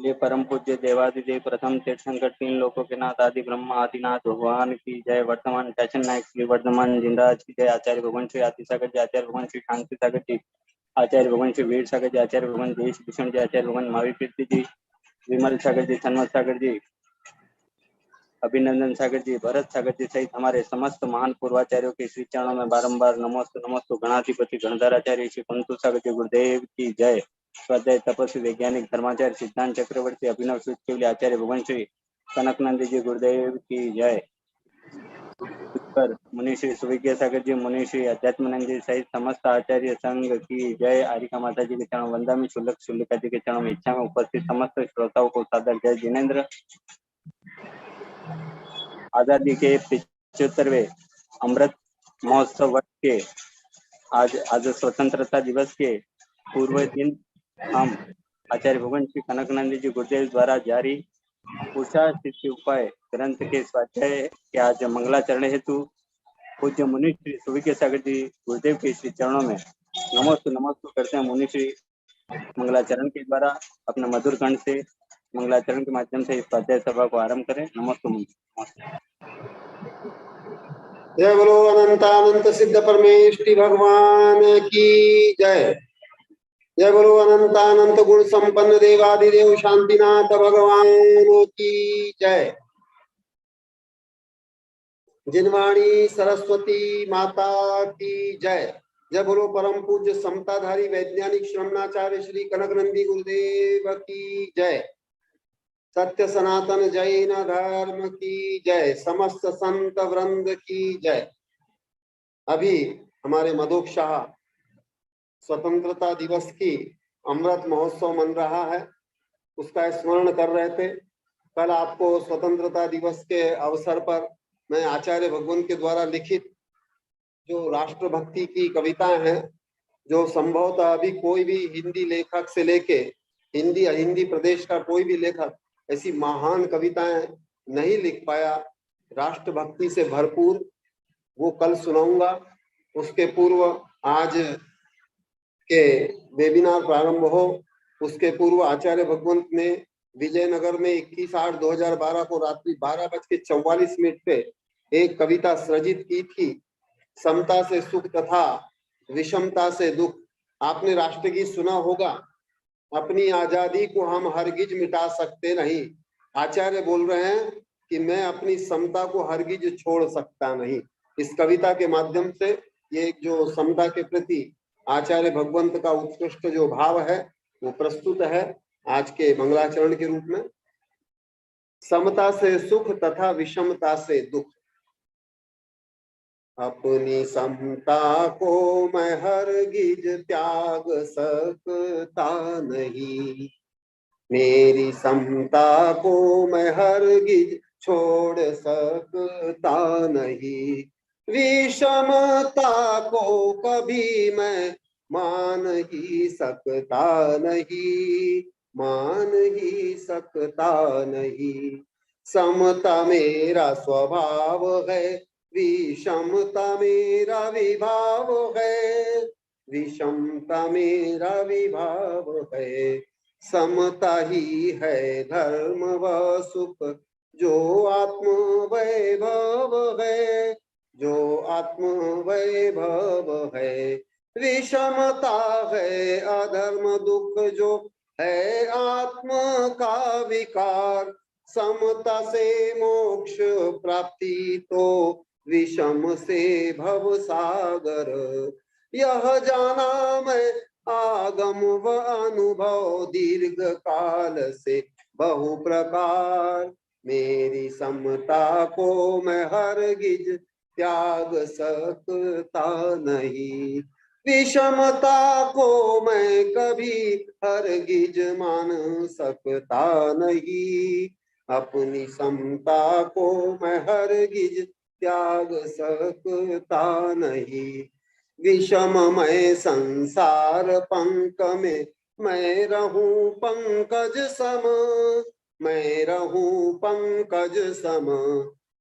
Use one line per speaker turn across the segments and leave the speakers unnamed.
बोलिए परम पूज्य देवादिदेव प्रथम तीर्थंकर तीन लोकों के नाथ आदि ब्रह्मा आदिनाथ भगवान की जय। वर्तमान फैशन नायक श्री वर्धमान जिनराज की जय। आचार्य भगवान श्री आदि सागर जी, आचार्य भगवान श्री शांति सागर जी, आचार्य भगवान श्री वीर सागर जी, आचार्य भगवान देश भूषण जी, आचार्य भगवान महावीर कीर्ति जी, विमल सागर जी, सन्मत सागर जी, अभिनंदन सागर जी, भरत सागर जी सहित हमारे समस्त महान पूर्वाचार्यों के श्री चरणों में बारंबार नमोस्तु नमोस्तु। गणाधिपति गणधराचार्य श्री पंतु सागर जी गुरुदेव की जय। स्वाध्याय तपस्वी वैज्ञानिक धर्माचार्य सिद्धांत चक्रवर्ती अभिनव सूर्य आचार्य भगवान श्री कनकनंद जी गुरुदेव की जय। मुनि श्री सुविज्ञ सागर जी, मुनि श्री अध्यात्मानंद जी सहित समस्त आचार्य संघ की जय। आरिका माता जी के चरणों वंदा में, शुल्लक शुल्लिका जी के चरणों में, इच्छा में उपस्थित समस्त श्रोताओं को सादर जय जिनेन्द्र। आजादी के 75वें अमृत महोत्सव वर्ष के आज स्वतंत्रता दिवस के पूर्व दिन हम आचार्य भगवान श्री कनकनंद जी गुरुदेव द्वारा जारी उषा सिद्धि उपाय ग्रंथ के स्वाध्याय के आज मंगलाचरण हेतु पूज्य मुनि श्री सुविज्ञ सागर जी गुरुदेव के श्री चरणों में नमोस्तु नमोस्तु करते हैं। मुनि श्री मंगलाचरण के द्वारा अपने मधुर कंठ से मंगलाचरण के माध्यम से इस स्वाध्याय सभा को आरंभ करें। नमोस्तु।
जय बोलो अनंतानंत सिद्ध परमेष्टि भगवान की जय। जय बोलो अनंतानंत गुण संपन्न देवादिदेव शांतिनाथ भगवान की जय। जिनवाणी सरस्वती माता की जय। जय बोलो परम पूज्य समताधारी वैज्ञानिक श्रमणाचार्य श्री कनकनंदी गुरुदेव की जय। सत्य सनातन जैन धर्म की जय। समस्त संत वृंद की जय। अभी हमारे मधुक्षाह स्वतंत्रता दिवस की अमृत महोत्सव मन रहा है, उसका स्मरण कर रहे थे। कल आपको स्वतंत्रता दिवस के अवसर पर मैं आचार्य भगवान के द्वारा लिखित जो राष्ट्रभक्ति की कविताएं हैं, जो संभवतः अभी कोई भी हिंदी लेखक से लेके हिंदी प्रदेश का कोई भी लेखक ऐसी महान कविताएं नहीं लिख पाया, राष्ट्रभक्ति से भरपूर, वो कल सुनाऊंगा। उसके पूर्व आज के वेबिनार प्रारंभ हो, उसके पूर्व आचार्य भगवंत ने विजयनगर में 21/8/2012 को रात्रि 12:44 पे एक कविता सृजित की थी, समता से सुख तथा विषमता से दुख। आपने राष्ट्रगीत सुना होगा, अपनी आजादी को हम हरगिज मिटा सकते नहीं। आचार्य बोल रहे हैं कि मैं अपनी समता को हरगिज छोड़ सकता नहीं। इस कविता के माध्यम से ये जो समता के प्रति आचार्य भगवंत का उत्कृष्ट जो भाव है वो प्रस्तुत है आज के मंगलाचरण के रूप में। समता से सुख तथा विषमता से दुख, अपनी समता को मैं हरगिज त्याग सकता नहीं, मेरी समता को मैं हरगिज छोड़ सकता नहीं, विषमता को कभी मैं मान ही सकता नहीं, मान ही सकता नहीं। समता मेरा स्वभाव है, विषमता मेरा विभाव है, विषमता मेरा विभाव है। समता ही है धर्म व सुख, जो आत्म वैभव है, जो आत्म वैभव है। विषमता है अधर्म दुख, जो है आत्म का विकार। समता से मोक्ष प्राप्ति तो विषम से भव सागर, यह जाना मैं आगम व अनुभव दीर्घ काल से बहु प्रकार। मेरी समता को मैं हरगिज त्याग सकता नहीं, विषमता को मैं कभी हरगिज मान सकता नहीं, अपनी समता को मैं हरगिज त्याग सकता नहीं। विषममय संसार पंक में मैं रहूं पंकज सम, मैं रहूं पंकज सम।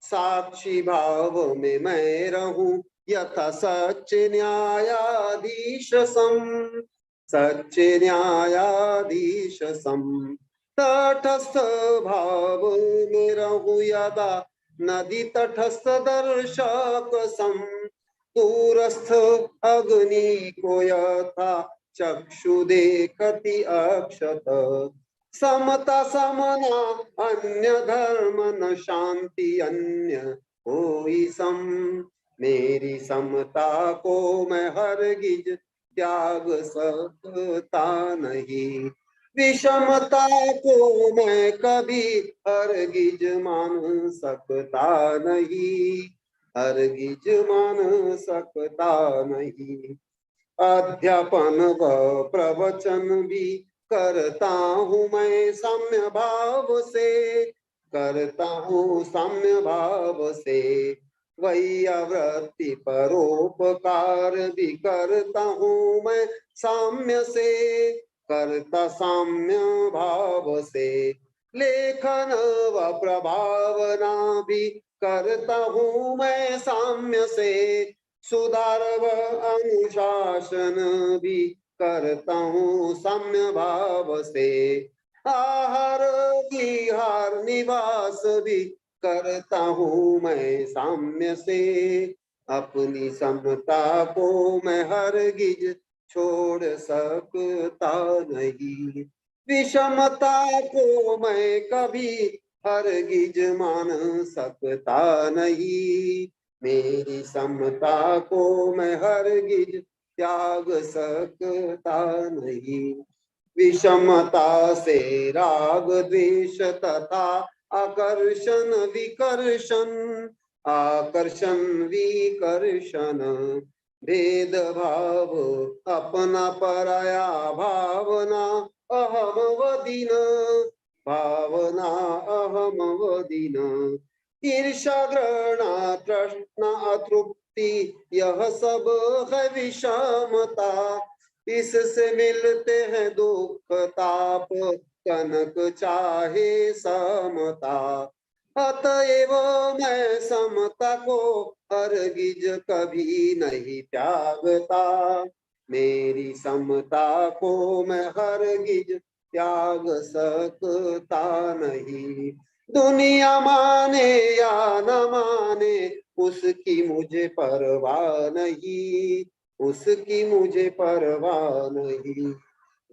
साक्षी भाव में मैं रहूं यथा सच्चे न्यायाधीश सम, सच्चे न्यायाधीश सम। तटस्थ भाव में रहूं यदा, नदी तटस्थ दर्शक सम, दूरस्थ अग्नि को यथा चक्षु देखति अक्षत, समता समना अन्य धर्म न शांति अन्य कोई सम, मेरी समता को मैं हरगिज त्याग सकता नहीं, विषमता को मैं कभी हरगिज मान सकता नहीं, हरगिज मान सकता नहीं। अध्यापन व प्रवचन भी करता हूँ मैं साम्य भाव से, करता हूँ साम्य भाव से, वैयावृत्ति परोपकार भी करता हूँ मैं साम्य से, करता साम्य भाव से, लेखन व प्रभावना भी करता हूँ मैं साम्य से, सुधार व अनुशासन भी करता हूँ साम्य भाव से, आहार विहार निवास भी करता हूँ मैं साम्य से, अपनी समता को मैं हरगिज छोड़ सकता नहीं, विषमता को मैं कभी हरगिज मान सकता नहीं, मेरी समता को मैं हरगिज त्याग सकता नहीं, विषमता से राग द्वेष तथा आकर्षण विकर्षण, आकर्षण विकर्षण, भेद भाव अपना पराया भावना अहम वदीन, भावना अहम वदीन, ईर्षा घृणा तृष्णा अतृप्ति यह सब है विषमता, इससे मिलते हैं दुख ताप कनक चाहे समता, अतएव मैं समता को हरगिज कभी नहीं त्यागता, मेरी समता को मैं हरगिज त्याग सकता नहीं, दुनिया माने या न माने उसकी मुझे परवाह नहीं, उसकी मुझे परवाह नहीं,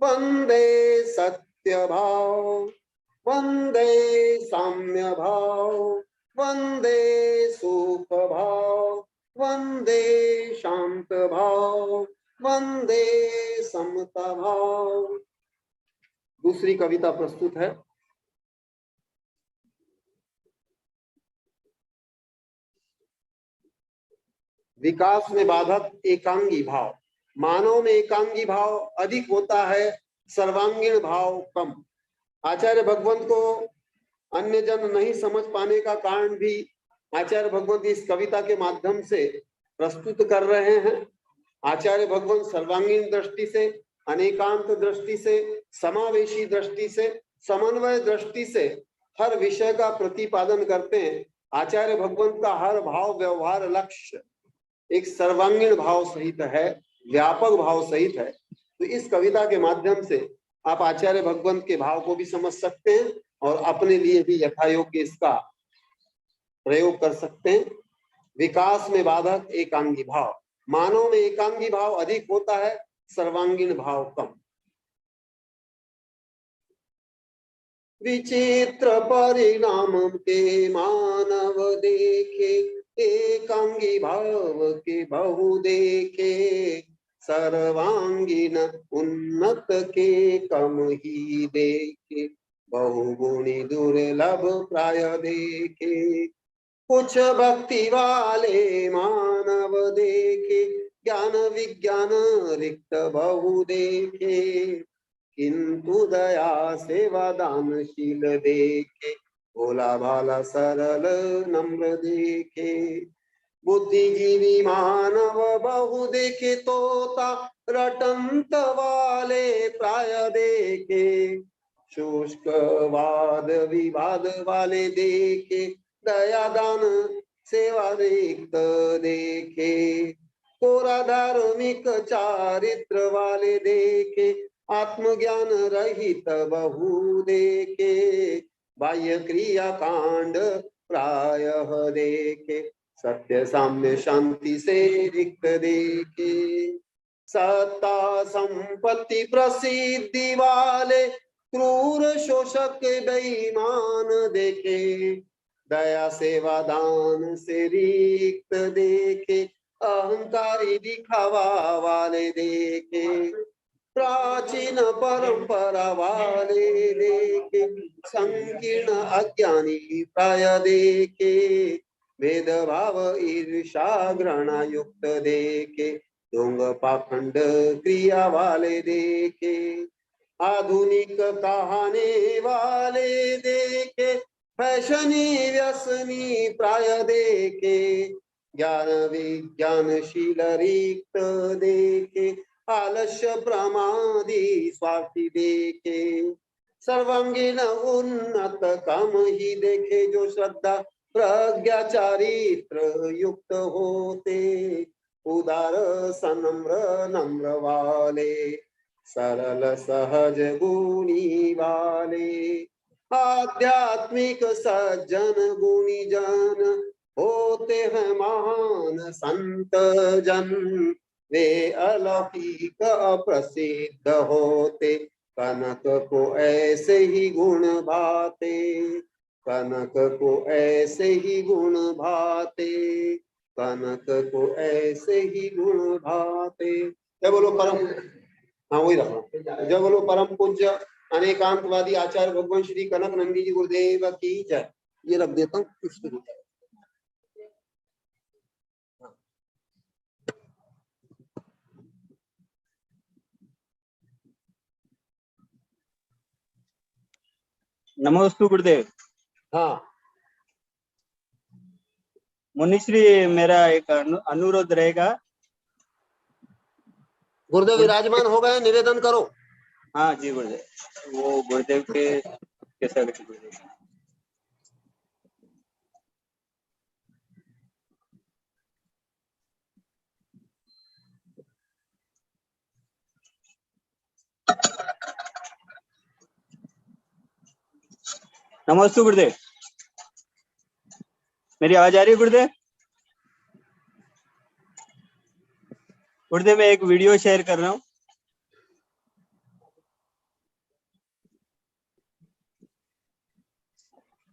वंदे सत्य भाव, वंदे साम्य भाव, वंदे सुख भाव, वंदे शांत भाव, वंदे समता भाव। दूसरी कविता प्रस्तुत है। विकास में बाधक एकांगी भाव, मानव में एकांगी भाव अधिक होता है, सर्वांगीण भाव कम। आचार्य भगवंत को अन्य जन नहीं समझ पाने का कारण भी आचार्य भगवंत इस कविता के माध्यम से प्रस्तुत कर रहे हैं। आचार्य भगवंत सर्वांगीण दृष्टि से, अनेकांत दृष्टि से, समावेशी दृष्टि से, समन्वय दृष्टि से हर विषय का प्रतिपादन करते हैं। आचार्य भगवंत का हर भाव व्यवहार लक्ष्य एक सर्वांगीण भाव सहित है, व्यापक भाव सहित है। तो इस कविता के माध्यम से आप आचार्य भगवंत के भाव को भी समझ सकते हैं और अपने लिए भी यथायोग्य इसका प्रयोग कर सकते हैं। विकास में बाधक एकांगी भाव, मानव में एकांगी भाव अधिक होता है, सर्वांगीण भाव कम। विचित्र परिणाम के मानव देखे, एकांगी भाव के बहु देखे, सर्वांगीण उन्नत के कम ही देखे, बहुगुणी दुर्लभ प्राय देखे, कुछ भक्ति वाले मानव देखे, ज्ञान विज्ञान रिक्त बहु देखे, किंतु दया सेवा दानशील देखे, भोला भाला सरल नम्र देखे, बुद्धिजीवी मानव बहु देखे, तोता रटंत वाले प्राय देखे, शुष्क वाद विवाद वाले देखे, दया दान सेवा रिक्त देखे, कोरा धार्मिक चारित्र वाले देखे, आत्मज्ञान रहित बहु देखे, बाह्य क्रिया कांड प्रायः देखे, सत्य साम्य शांति से रिक्त देखे। सत्ता संपत्ति प्रसिद्धि वाले क्रूर शोषक बेईमान देखे, दया सेवा दान से रिक्त देखे, अहंकारी दिखावा वाले देखे, प्राचीन परंपरा वाले देखे, संकीर्ण अज्ञानी प्राय देखे, भेदभाव ईर्षा घृणा युक्त देखे, ढोंग पाखंड क्रिया वाले देखे, आधुनिक कहाने वाले देखे, फैशनी व्यसनी प्राय देखे, ज्ञान विज्ञानशील रिक्त देखे, आलस्य प्रमादी स्वार्थी देखे, सर्वांगीण उन्नत काम ही देखे, जो श्रद्धा प्रज्ञा चारित्र युक्त होते, उदार सनम्र नम्र वाले, सरल सहज गुणी वाले, आध्यात्मिक सज्जन गुणी जन होते हैं महान संत जन, वे अलौकिक प्रसिद्ध होते, कनक को ऐसे ही गुण भाते, कनक को ऐसे ही गुण भाते, कनक को ऐसे ही गुण भाते। जय बोलो परम, हाँ वही रखना, जय बोलो परम पूज्य अनेकांतवादी आचार्य भगवान श्री कनक नंदी जी गुरुदेव की जय। ये रख देता हूँ।
नमोस्तु गुरुदेव।
हाँ
मुनिश्री, मेरा एक अनुरोध रहेगा।
गुरुदेव विराजमान हो गए, निवेदन करो।
हाँ जी गुरुदेव, वो गुरुदेव के कैसा गुरुदेव। नमस्ते गुरुदेव, मेरी आवाज आ रही है गुरुदेव? गुरुदेव मैं एक वीडियो शेयर कर रहा हूँ।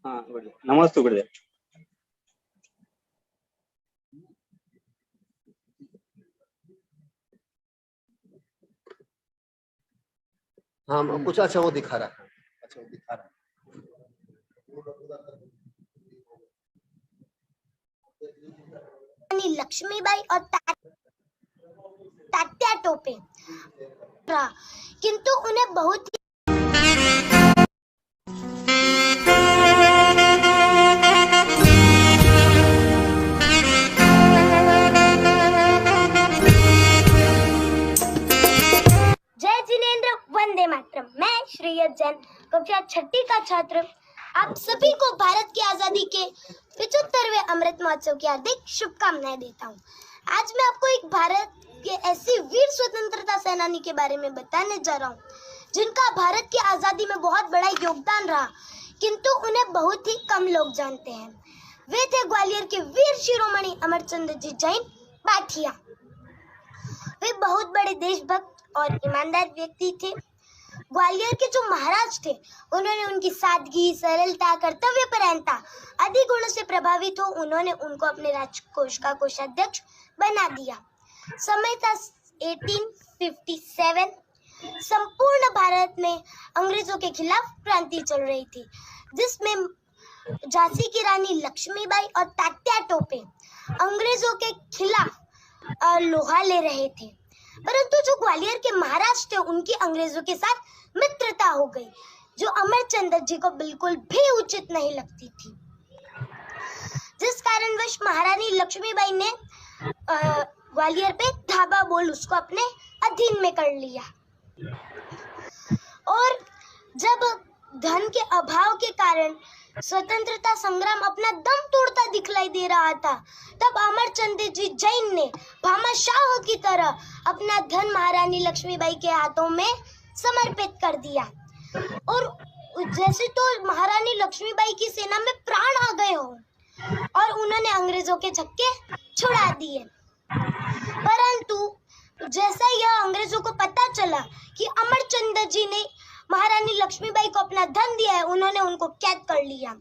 हाँ गुरुदेव, नमस्ते गुरुदेव।
हाँ कुछ अच्छा वो दिखा रहा है, अच्छा वो दिखा रहा है।
लक्ष्मीबाई और तात्या टोपे, किंतु उन्हें बहुत जय जिनेंद्र, वंदे मातरम। मैं श्रेयस जैन, कक्षा 6ठी का छात्र, आप सभी को भारत की आजादी के 75वें अमृत महोत्सव की हार्दिक शुभकामनाएं देता हूँ। आज मैं आपको एक भारत के ऐसे वीर स्वतंत्रता सेनानी के बारे में बताने जा रहा हूँ जिनका भारत की आजादी में बहुत बड़ा योगदान रहा, किंतु उन्हें बहुत ही कम लोग जानते हैं। वे थे ग्वालियर के वीर शिरोमणि अमरचंद्र जी जैन पाठिया। वे बहुत बड़े देशभक्त और ईमानदार व्यक्ति थे। ग्वालियर के जो महाराज थे, उन्होंने उनकी सादगी, सरलता, कर्तव्यपरायणता आदि गुणों से प्रभावित हो उन्होंने उनको अपने राजकोष का कोषाध्यक्ष बना दिया। समय था 1857। संपूर्ण भारत में अंग्रेजों के खिलाफ क्रांति चल रही थी, जिसमें झांसी की रानी लक्ष्मीबाई और तात्या टोपे अंग्रेजों के खिलाफ लोहा ले रहे थे। परंतु जो ग्वालियर के महाराज थे, उनकी अंग्रेजों के साथ मित्रता हो गई, जो अमरचंद्र जी को बिल्कुल भी उचित नहीं लगती थी, जिस कारणवश महारानी लक्ष्मीबाई ने ग्वालियर पे धाबा बोल उसको अपने अधीन में कर लिया। और जब धन के अभाव के कारण स्वतंत्रता संग्राम अपना दम तोड़ता दिखलाई दे रहा था, तब अमरचंद्र जी जैन ने भामाशाह की तरह अपना धन महारानी लक्ष्मीबाई के हाथों में समर्पित कर दिया। और जैसे तो महारानी लक्ष्मीबाई की सेना में प्राण आ गए हो और उन्होंने अंग्रेजों के छक्के छुड़ा दिए। परंतु जैसा यह अंग्रेजों को पता चला कि अमरचंद जी ने महारानी लक्ष्मीबाई को अपना धन दिया है, उन्होंने उनको कैद कर लिया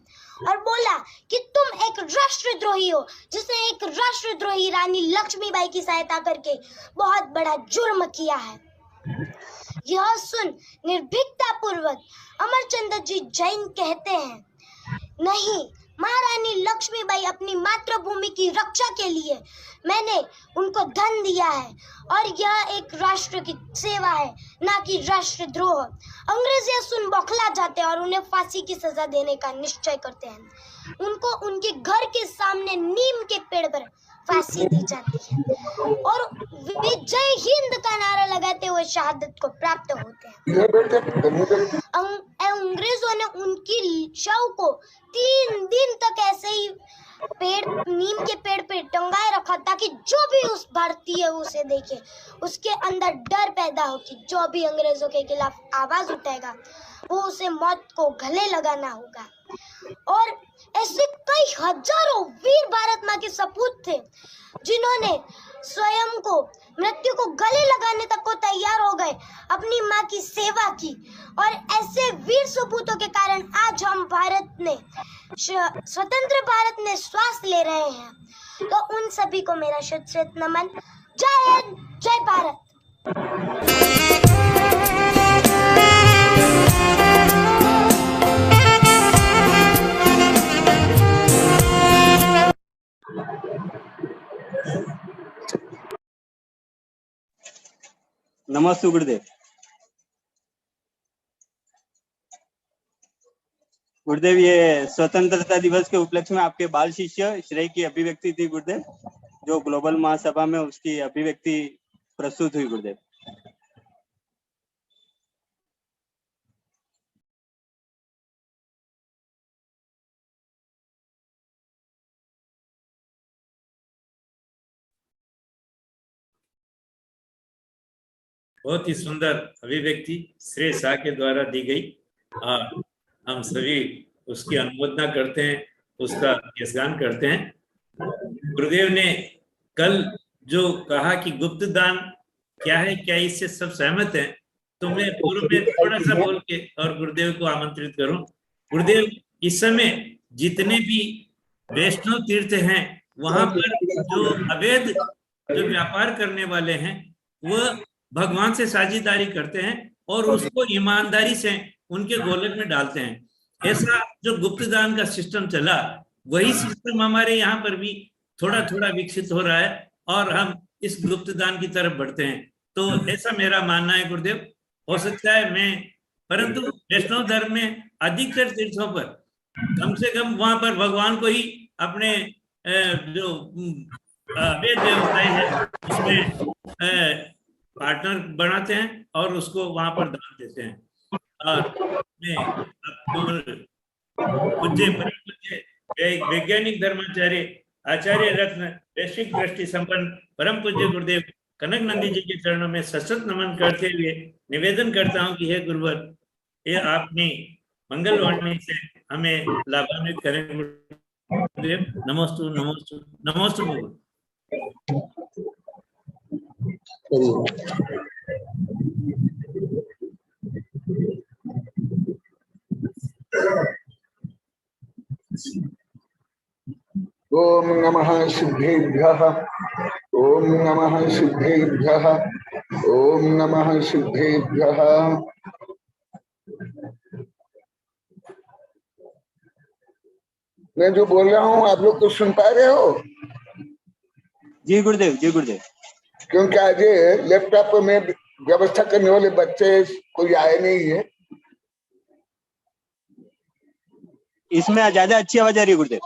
और बोला कि तुम एक राष्ट्रद्रोही हो, जिसने एक राष्ट्रद्रोही रानी लक्ष्मीबाई की सहायता करके बहुत बड़ा जुर्म किया है। यह सुन निर्भीकता पूर्वक अमरचंद जी जैन कहते हैं, नहीं, महारानी लक्ष्मीबाई अपनी मातृभूमि की रक्षा के लिए मैंने उनको धन दिया है और यह एक राष्ट्र की सेवा है, ना कि राष्ट्रद्रोह। अंग्रेज यह सुन बौखला जाते हैं और उन्हें फांसी की सजा देने का निश्चय करते हैं। उनको उनके घर के सामने नीम के पेड़ पर फांसी दी जाती है और वे जय हिंद का नारा लगाते हुए शहादत को प्राप्त होते हैं। अंग्रेजों ने उनकी शव को 3 दिन तक ऐसे ही नीम के पेड़ पे टंगाए रखा, ताकि जो भी उस भारतीय उसे देखे उसके अंदर डर पैदा हो कि जो भी अंग्रेजों के खिलाफ आवाज उठाएगा वो उसे मौत को गले लगाना होगा। और ऐसे कई हजारों वीर भारत माँ के सपूत थे जिन्होंने स्वयं को मृत्यु को गले लगाने तक को तैयार हो गए, अपनी माँ की सेवा की। और ऐसे वीर सपूतों के कारण आज हम भारत ने स्वतंत्र भारत में श्वास ले रहे हैं। तो उन सभी को मेरा शत शत नमन। जय हिंद, जय भारत।
नमस्ते गुरुदेव। गुरुदेव, ये स्वतंत्रता दिवस के उपलक्ष्य में आपके बाल शिष्य श्रेय की अभिव्यक्ति थी गुरुदेव, जो ग्लोबल महासभा में उसकी अभिव्यक्ति प्रस्तुत हुई गुरुदेव।
बहुत ही सुंदर अभिव्यक्ति श्रेय शाह के द्वारा दी गई और हम सभी उसकी अनुमोदना करते हैं, उसका यशगान करते हैं। गुरुदेव ने कल जो कहा कि गुप्त दान क्या है, क्या इससे सब सहमत हैं, तो मैं पूर्व में थोड़ा सा बोल के और गुरुदेव को आमंत्रित करूं। गुरुदेव, इस समय जितने भी वैष्णव तीर्थ हैं वहां पर जो अवैध जो व्यापार करने वाले हैं वह भगवान से साझेदारी करते हैं और उसको ईमानदारी से उनके गोलक में डालते हैं। ऐसा जो गुप्त दान का सिस्टम चला, वही सिस्टम हमारे यहाँ पर भी थोड़ा थोड़ा विकसित हो रहा है और हम इस गुप्त दान की तरफ बढ़ते हैं। तो ऐसा मेरा मानना है गुरुदेव। हो सकता है परंतु वैष्णव धर्म में अधिकतर तीर्थों पर कम से कम वहां पर भगवान को ही अपने जो अवैध व्यवसाय है उसमें पार्टनर बनाते हैं और उसको वहां पर दान देते हैं। और पूज्य वैज्ञानिक धर्माचार्य आचार्य रत्न वैश्विक दृष्टि संपन्न परम पूज्य गुरुदेव कनक नंदी जी के चरणों में सशक्त नमन करते हुए निवेदन करता हूं कि हे गुरुवर, ये आपने मंगलवाणी से हमें लाभान्वित करें गुरुदेव। नमोस्तु नमोस्तु नमोस्तु गुरु।
ओम नमः सिद्धेभ्यः, ओम नमः सिद्धेभ्यः, ओम नमः सिद्धेभ्यः। मैं जो बोल रहा हूँ आप लोग तो सुन पा रहे हो?
जी गुरुदेव, जी गुरुदेव।
क्योंकि आज लैपटॉप में व्यवस्था करने वाले बच्चे कोई आए नहीं है।
इसमें ज्यादा अच्छी आवाज आ रही है गुरुदेव।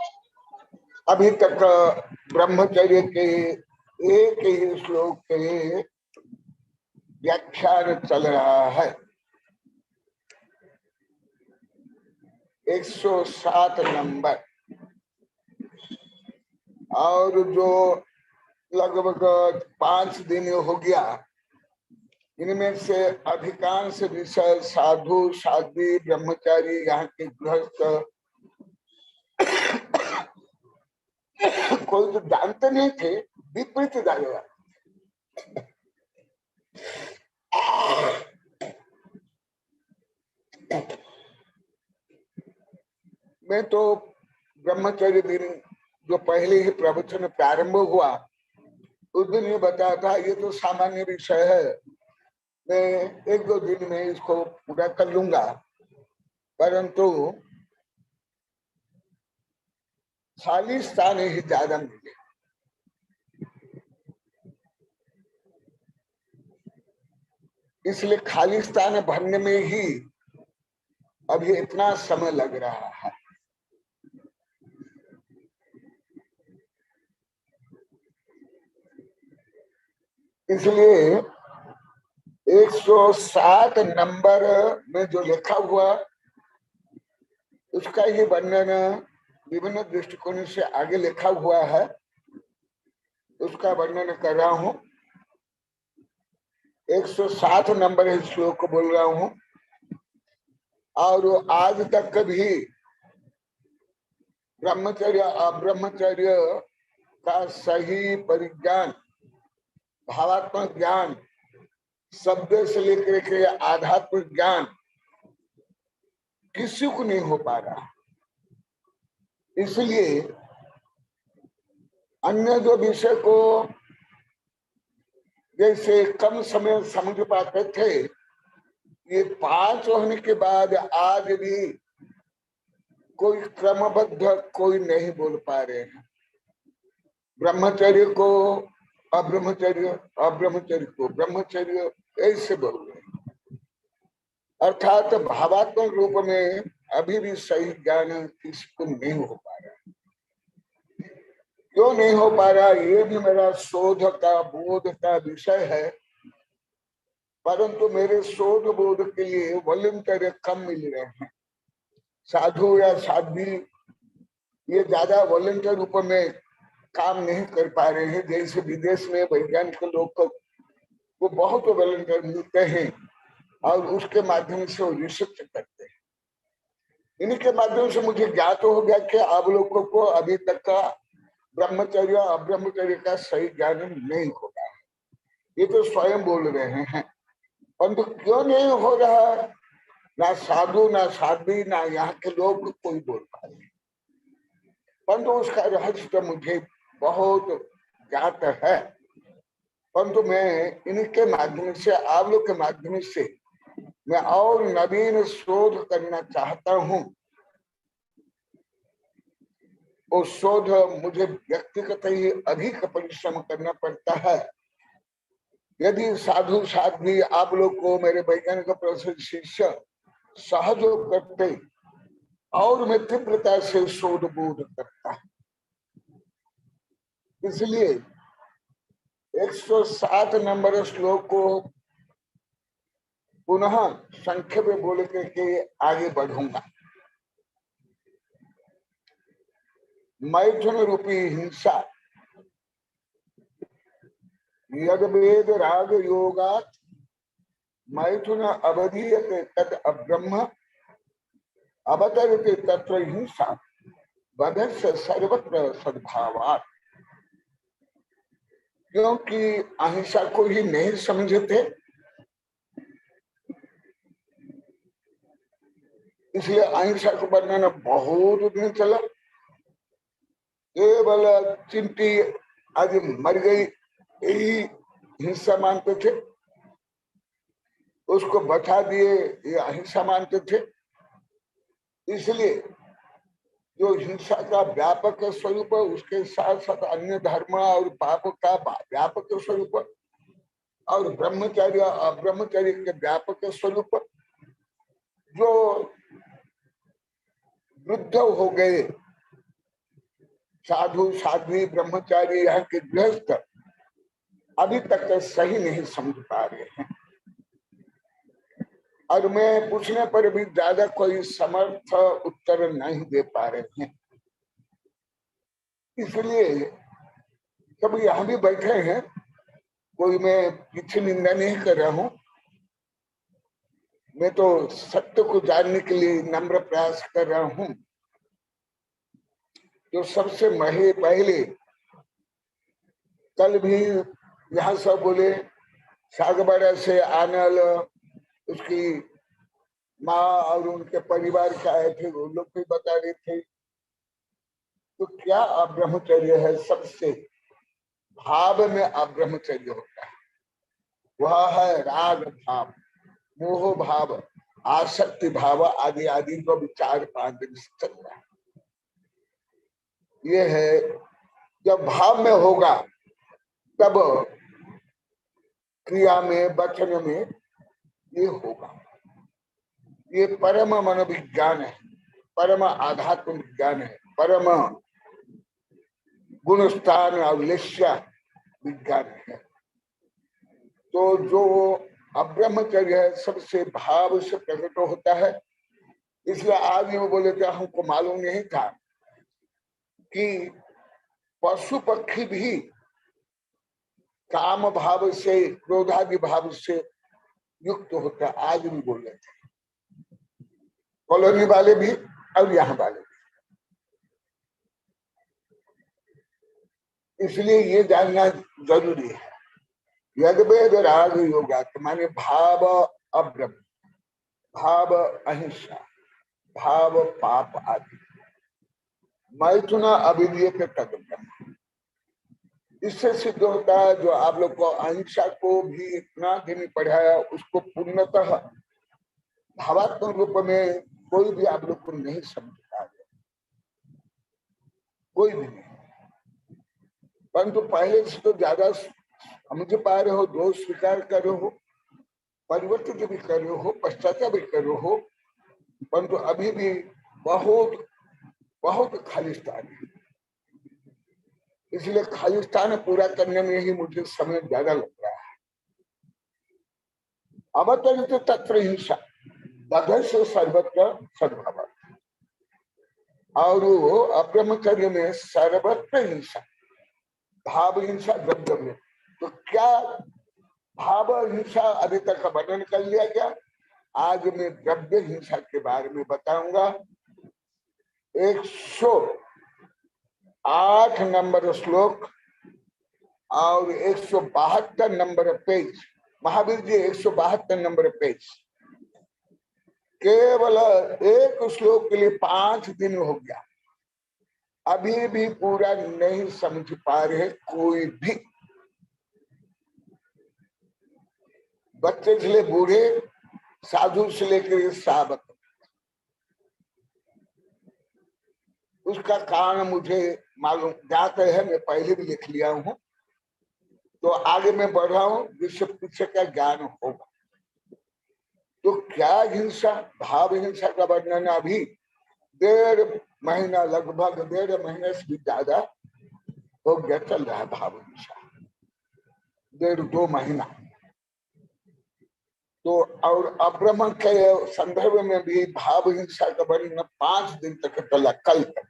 अभी तक ब्रह्मचर्य के एक ही श्लोक के व्याख्यान चल रहा है। 107 नंबर, और जो लगभग 5 दिन हो गया
इनमें से अधिकांश विषय साधु साध्वी ब्रह्मचारी यहाँ के गृहस्थ कोई तो जानते नहीं थे, विपरीत जाएगा। मैं तो ब्रह्मचर्य दिन जो पहले ही प्रवचन प्रारंभ हुआ उस दिन ये बताया था ये तो सामान्य विषय है, मैं एक दो दिन में इसको पूरा कर लूंगा, परंतु खाली स्थान ही ज्यादा मिले। इसलिए खाली स्थान भरने में ही अभी इतना समय लग रहा है। इसलिए 107 नंबर में जो लिखा हुआ उसका ही वर्णन विभिन्न दृष्टिकोण से आगे लिखा हुआ है, उसका वर्णन कर रहा हूं। 107 नंबर इस श्लोक को बोल रहा हूं। और आज तक कभी ब्रह्मचर्य अब्रह्मचर्य का सही परिज्ञान, भावात्मक ज्ञान, शब्द से लेकर के आध्यात्मिक ज्ञान किसी को नहीं हो पा रहा। इसलिए अन्य जो विषय को जैसे कम समय समझ पाते थे, ये 5 होने के बाद आज भी कोई क्रमबद्ध कोई नहीं बोल पा रहे हैं। ब्रह्मचर्य को अब्रह्मचर्य, अब्रह्मचर्य को ब्रह्मचर्य, ऐसे बोल रहे हैं। अर्थात भावात्मक रूप में अभी भी सही ज्ञान किसी को नहीं हो पा रहा। क्यों नहीं हो पा रहा, ये भी मेरा शोध का बोध का विषय है, परंतु मेरे शोध बोध के लिए वॉलंटियर कम मिल रहे हैं। साधु या साध्वी ये ज्यादा वॉलंटियर रूप में काम नहीं कर पा रहे हैं। जैसे विदेश में वैज्ञानिक लोग को बहुत वॉलंटियर मिलते हैं और उसके माध्यम से वो रिसर्च करते हैं। इन्हीं के माध्यम से मुझे ज्ञात हो गया कि आप लोगों को अभी तक का ब्रह्मचर्य अब्रह्मचर्य का सही ज्ञान नहीं हो रहा है। ये तो स्वयं बोल रहे हैं, परंतु क्यों नहीं हो रहा, ना साधु ना साध्वी ना यहाँ के लोग कोई बोल पा रहे, परंतु उसका रहस्य तो मुझे बहुत ज्ञात है। परंतु मैं इनके माध्यम से, आप लोग के माध्यम से मैं और नवीन शोध करना चाहता हूं। वो शोध मुझे व्यक्तिगत ही अधिक परिश्रम करना पड़ता है। यदि साधु साध्वी आप लोग को मेरे वैज्ञानिक प्रोफेसर शिष्य सहयोग करते और मैं तीव्रता से शोध बोध करता। इसलिए 107 नंबर श्लोक को पुनः संक्षेप में बोल करके आगे बढ़ूंगा। मैथुन रूपी हिंसा यद वेद राग योगात मैथुन अवधीयते तत् अब्रह्म अवतरते तत्र हिंसा बधस्य सर्वत्र सद्भावात्। क्योंकि अहिंसा को ही नहीं समझते, इसलिए अहिंसा को बनाना बहुत दिन चला। केवल चिंटी आज मर गई यही हिंसा मानते थे, उसको बचा दिए ये अहिंसा मानते थे। इसलिए जो हिंसा का व्यापक स्वरूप, उसके साथ साथ अन्य धर्म और पाप का व्यापक स्वरूप और ब्रह्मचर्य अब्रह्मचर्य के व्यापक स्वरूप, जो वृद्ध हो गए साधु साध्वी ब्रह्मचारी यहाँ के गृहस्थ अभी तक सही नहीं समझ पा रहे हैं। और मैं पूछने पर भी ज्यादा कोई समर्थ उत्तर नहीं दे पा रहे हैं। इसलिए सब यहाँ भी बैठे हैं, कोई मैं किसी निंदा नहीं कर रहा हूँ, मैं तो सत्य को जानने के लिए नम्र प्रयास कर रहा हूं। जो सबसे पहले कल भी यहाँ सब बोले सागबाड़ा से आनल उसकी माँ और उनके परिवार के आए थे, वो लोग भी बता रहे थे। तो क्या अब्रह्मचर्य है? सबसे भाव में अब्रह्मचर्य होता है। वह है राग भाव, मोह भाव, आसक्ति भाव आदि आदि को विचार 5 दिन से चल रहा है। ये है जब भाव में होगा तब क्रिया में वचन में ये होगा। ये परम मनोविज्ञान है, परम आध्यात्म विज्ञान है, परम गुणस्थान और लेश्या विज्ञान है। तो जो अब्रह्मचर्य है सबसे भाव से प्रकट होता है। इसलिए आज वो बोले थे हमको मालूम नहीं था कि पशु पक्षी भी काम भाव से क्रोधादि भाव से युक्त होता है। आज भी बोल रहे थे कॉलोनी वाले भी और यहाँ वाले भी। इसलिए ये जानना जरूरी है। यद्वेद राग योगा माने भाव अब्रह्म, भाव अहिंसा, भाव पाप आदि मैथुना अविद्येत तद्ब्रह्म। इससे सिद्ध होता है जो आप लोग को अहिंसा को भी इतना दिन पढ़ाया उसको पूर्णतः भावात्मक रूप में कोई भी आप लोग को नहीं समझ पा रहे, कोई भी नहीं। परंतु पहले से तो ज्यादा समझ पा रहे हो, दोष स्वीकार कर रहे हो, परिवर्तित भी कर रहे हो, पश्चाताप भी कर रहे हो। परंतु अभी भी बहुत बहुत खालिस्तान है। इसलिए खालिस्तान पूरा करने में ही मुझे समय ज्यादा लग रहा है। अवतरित तत्र हिंसा बध से सर्वत्र सद्भाव, और वो अब्रह्मचर्य में सर्वत्र हिंसा, भाव हिंसा द्रव्य। तो क्या भाव हिंसा अभी तक का वर्णन कर लिया गया। आज मैं द्रव्य हिंसा के बारे में बताऊंगा। 108 नंबर श्लोक और 172 number page, Mahavir ji 172 number page. केवल एक श्लोक के लिए 5 दिन हो गया, अभी भी पूरा नहीं समझ पा रहे कोई भी। बच्चे से ले बूढ़े, साधु से लेकर सावक, उसका कारण मुझे मालूम ज्ञात है। मैं पहले भी लिख लिया हूं, तो आगे मैं बढ़ रहा हूं जिससे पीछे का ज्ञान होगा। तो क्या हिंसा, भाव हिंसा का वर्णन अभी 1.5 महीना, लगभग 1.5 महीने से भी ज्यादा हो गया चल रहा है। भाव हिंसा 1.5-2 महीना। तो और अब्रह्म के संदर्भ में भी भाव हिंसा का वर्णन 5 दिन तक चला, कल तक।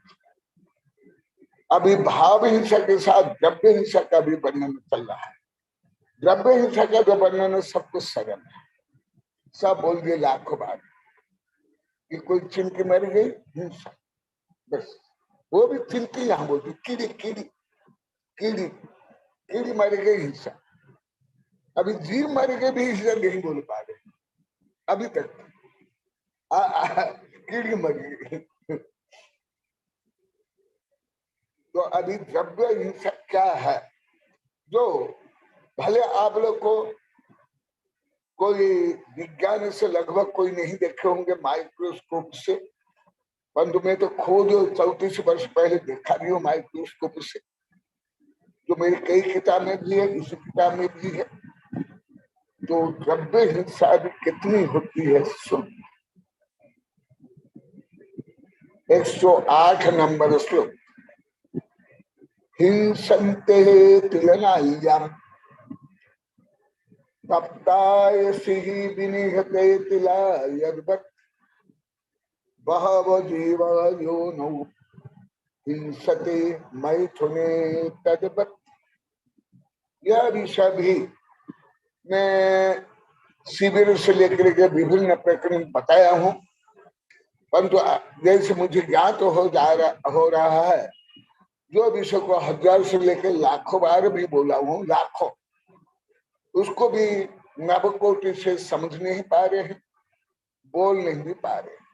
अभी भाव हिंसा के साथ द्रव्य हिंसा का भी वर्णन चल रहा है। द्रव्य हिंसा का जो वर्णन है सब कुछ सरल है, सब बोल दिए लाखों बार कि कोई चिंकी मर गई हिंसा, बस। वो भी चिंकी यहाँ बोलती, कीड़ी कीड़ी कीड़ी कीड़ी मर गई हिंसा। अभी जीव मर गए भी हिंसा नहीं बोल पा रहे अभी तक। कीड़ी मर गई। तो अभी द्रव्य हिंसा क्या है, जो भले आप लोग को कोई विज्ञान से लगभग कोई नहीं देखे होंगे माइक्रोस्कोप से, परंतु मैं तो खुद 34 वर्ष पहले देखा भी हूँ माइक्रोस्कोप से। जो मेरी कई किताबें भी है, इस किताब में भी है। तो द्रव्य हिंसा भी कितनी होती है सुन। 108 नंबर श्लोक। हिंसन्ते तिलनाय्याम तप्तायसिः विनिहते तिला यद्वत् बहवो जीवा योनौ हिंसते मैथुने तद्वत्। यह विषय भी मैं शिविर से लेकर के विभिन्न प्रकरण बताया हूं, परंतु जैसे मुझे ज्ञात हो रहा है, जो विषय को 1000 से लेकर लाखों बार भी बोला हूं, लाखों, उसको भी नवकोटि से समझ नहीं पा रहे हैं, बोल नहीं भी पा रहे हैं।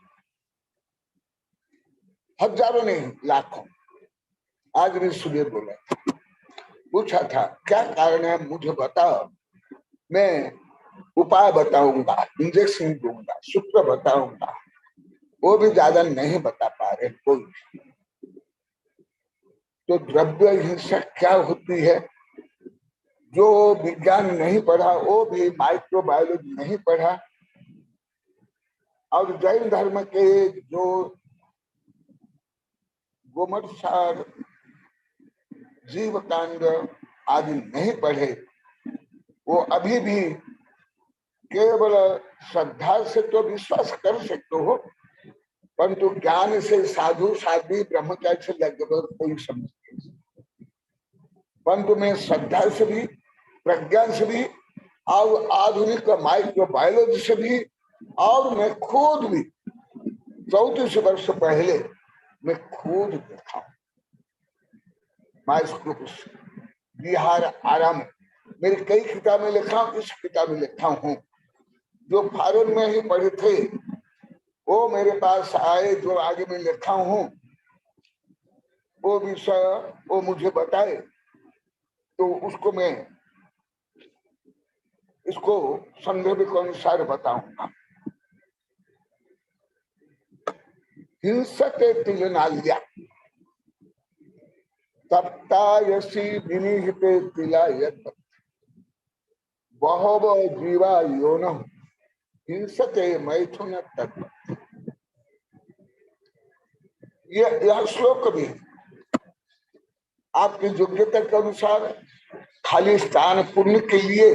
हजारों नहीं, लाखों। आज भी सुबह बोला, पूछा था क्या कारण है, मुझे बताओ, मैं उपाय बताऊंगा, इंजेक्शन दूंगा, सूत्र बताऊंगा, वो भी ज्यादा नहीं बता पा रहे कोई। तो द्रव्य हिंसा क्या होती है, जो विज्ञान नहीं पढ़ा, वो भी माइक्रोबायोलॉजी नहीं पढ़ा, और जैन धर्म के जो गोमटसार, जीव कांड आदि नहीं पढ़े, वो अभी भी केवल श्रद्धा से तो विश्वास कर सकते हो, परंतु ज्ञान से साधु साध्वी ब्रह्मचारी से लगभग कोई समझ नहीं। परंतु मैं श्रद्धा से भी, प्रज्ञा से भी, और आधुनिक माइक्रोबायोलॉजी से भी, और मैं खुद भी 34 वर्ष पहले मैं खुद देखा हूं माइक्रोस्कोप से, बिहार आराम। मेरी कई किताबें लिखा हूं, इस किताब में लिखा हूं, जो फॉरेन में ही पढ़े थे वो मेरे पास आए, जो आगे मैं लिखा हूं वो विषय वो मुझे बताए, तो उसको मैं इसको संदर्भ के अनुसार बताऊंगा। हिंसक तिलनाल्या तप्तायसी विनिहिते तिला यत् बहवो जीवा योन हिंसते मैथुन तत्व। यह श्लोक भी आपकी योग्यता के अनुसार खाली स्थान पुण्य के लिए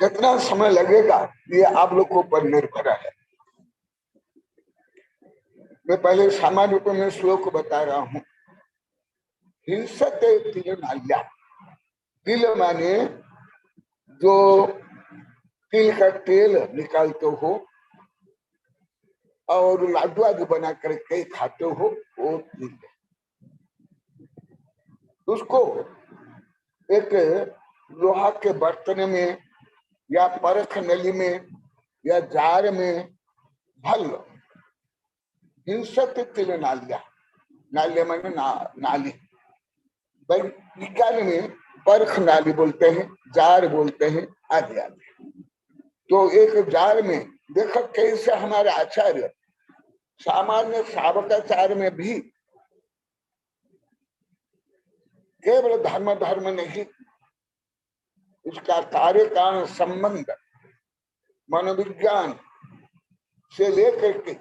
कितना समय लगेगा ये आप लोग को ऊपर निर्भर है। मैं पहले सामान्य रूप में श्लोक बता रहा हूं। हिंसते तिल नाल्या, तिल माने जो तिल का तेल निकालते हो और लाडू आदि बना करके खाते हो, वो तिल। उसको एक लोहा के बर्तन में या परख नली में या जार में भल लो। हिंसक तिल नालिया, नालिया माने नाली, विज्ञान में परख नाली बोलते हैं, जार बोलते हैं, आदि आदि। तो एक जार में देखो कैसे हमारे आचार्य सामान्य श्रावकाचार्य में भी केवल धर्म नहीं, उसका कार्य कारण संबंध मनोविज्ञान से लेकर के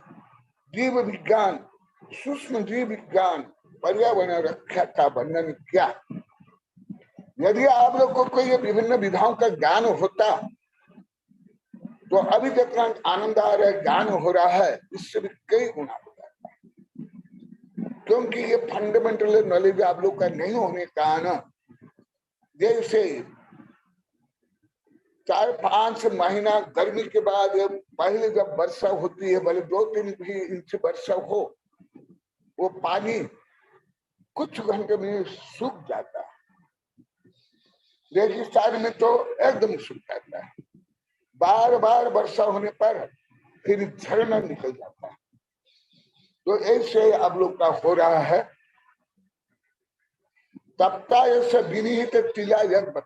जीव विज्ञान, सूक्ष्म जीव विज्ञान, पर्यावरण रक्षा का वर्णन किया। यदि आप लोग को कोई विभिन्न विधाओं का ज्ञान होता तो अभी जितना आनंद आ रहा है, ज्ञान हो रहा है, इससे भी कई गुना हो जाता है। क्योंकि ये फंडामेंटल नॉलेज आप लोग का नहीं होने का कारण, जैसे 4-5 महीना गर्मी के बाद पहले जब वर्षा होती है, भले 2-3 भी इंच वर्षा हो, वो पानी कुछ घंटे में सूख जाता है। रेगिस्तान में तो एकदम सूख जाता है। बार बार वर्षा होने पर फिर झरना निकल जाता है। तो ऐसे अब लोग का हो रहा है। तपता ऐसे विनिहित तिला यज्ञ,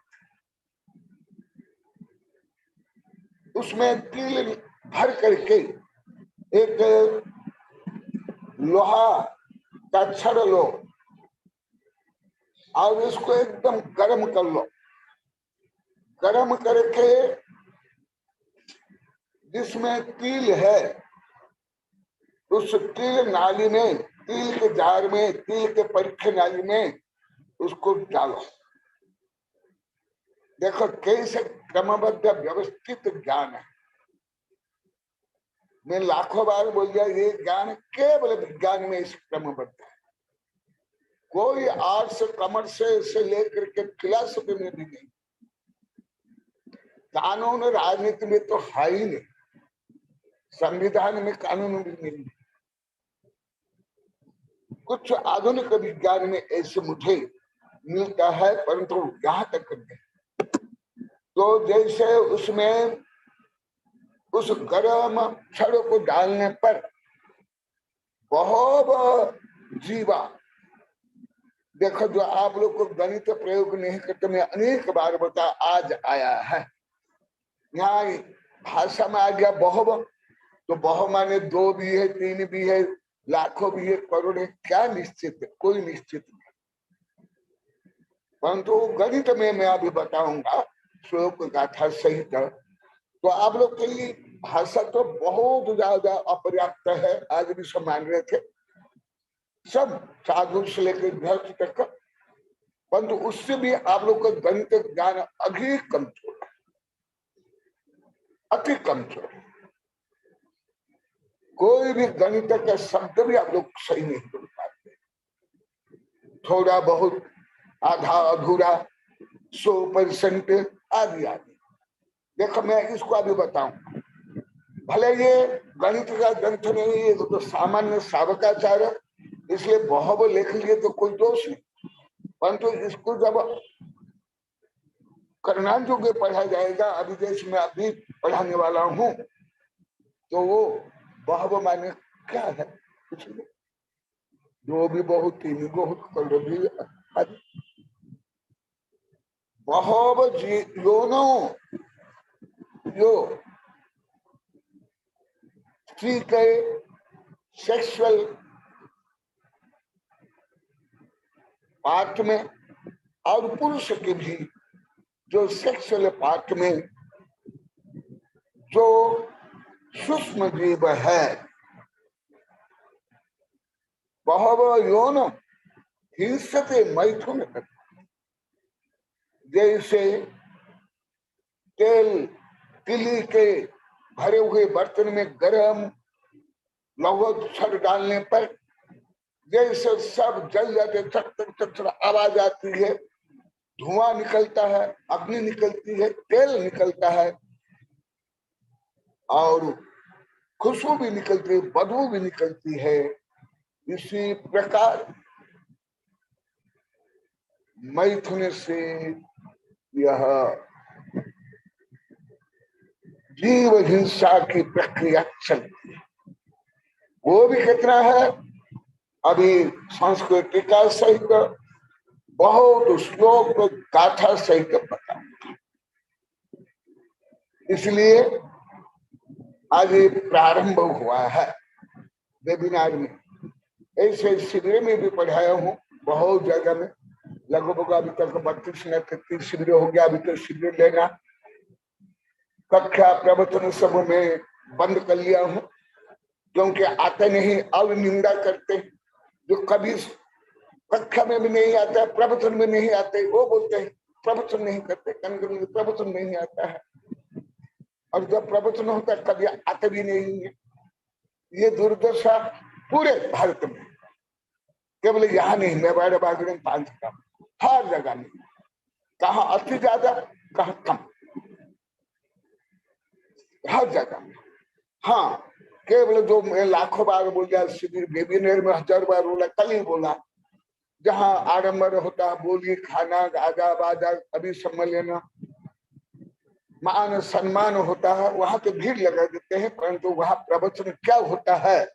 उसमें तिल भर करके एक लोहा का छड़ लो और इसको एकदम गर्म कर लो। गर्म करके जिसमें तिल है उस तिल नाली में, तिल के जार में, तिल के परीक्षा नाली में उसको डालो। देखो कैसे क्रमबद्ध व्यवस्थित ज्ञान है। मैं लाखों बार बोल दिया, ये ज्ञान केवल विज्ञान में इस क्रमबद्ध है। कोई आर्ट्स कॉमर्स से लेकर के फिलॉसफी में भी नहीं। कानून राजनीति में तो है ही नहीं, संविधान में कानून भी नहीं। कुछ आधुनिक विज्ञान में ऐसे मुझे मिलता है, परंतु यहाँ तक नहीं। तो जैसे उसमें उस गर्म छड़ को डालने पर बहुत जीवा, देखो जो आप लोग को गणित प्रयोग नहीं करते, मैं अनेक बार बता, आज आया है यहाँ भाषा में आ गया बहुव। तो बहु माने 2 भी है, 3 भी है, लाखों भी है, करोड़ है, क्या निश्चित है? कोई निश्चित नहीं। परंतु गणित में मैं अभी बताऊंगा श्लोक गाथा सहित। तो आप लोग के लिए भाषा तो बहुत ज्यादा अपर्याप्त है, आज भी सब मान रहे थे, सब साधु से लेकर गृहस्थ तक। परंतु उससे भी आप लोग का गणित ज्ञान अधिक कमजोर है, अति कमजोर। कोई भी गणित का शब्द भी आप लोग सही नहीं बोल पाते, थोड़ा बहुत, आधा अधूरा, 100% आदि आदि। देखो मैं इसको अभी बताऊं, भले ये गणित का ग्रंथ नहीं, ये तो सामान्य सावकाचार है, इसलिए बहु लिख लिए तो कोई दोष नहीं। परंतु इसको जब कर्णांजों में पढ़ा जाएगा, अभी जैसे मैं अभी पढ़ाने वाला हूं, तो वो बहु माने क्या है? कुछ नहीं, 2 भी बहुत, 3 भी बहुत, करोड़ भी। बहु दोनों जो स्त्री के सेक्सुअल पार्ट में और पुरुष के भी जो सेक्सुअल पार्ट में जो सूक्ष्म जीव है, बहु यौन हिंसते मैथुन, जैसे तेल तिली के भरे हुए बर्तन में गर्म लौह छड़ डालने पर जैसे सब जल जाते, चट चट चट आवाज आती है, धुआं निकलता है, अग्नि निकलती है, तेल निकलता है और खुशबू भी निकलती है, बदबू भी निकलती है। इसी प्रकार मैथुन से यह जीव हिंसा की प्रक्रिया चलती है। वो भी कितना है, अभी संस्कृति का सहित बहुत श्लोक गाथा सहित पता। इसलिए आज प्रारंभ हुआ है वेबिनार में। ऐसे शिविर में भी पढ़ाया हूँ बहुत जगह में, लगभग अभी तक 32 या 33 शिविर हो गया। अभी तो शिविर लेना कक्षा प्रवचन सब में बंद कर लिया हूँ, क्योंकि आते नहीं, अब निंदा करते। जो कभी कक्षा में भी नहीं आता है, प्रवचन में नहीं आते, वो बोलते हैं प्रवचन नहीं करते, प्रवचन नहीं आता है। और जब प्रवचन होता है कभी आते भी नहीं है। ये दुर्दशा पूरे भारत में, केवल यहाँ नहीं, मेवाड़ बागड़ पांच का हर जगह में, कहाँ अति ज्यादा कहाँ कम, हर जगह में। हाँ, केवल जो मैं लाखों बार बोल गया, शिविर वेबिनार में 1000 बार बोला, कल ही बोला, जहाँ आडम्बर होता है, बोली खाना गाजा बाजा अभी सम्मेलन मान सम्मान होता है, वहां तो भीड़ लगा देते हैं। परंतु वहां प्रवचन क्या होता है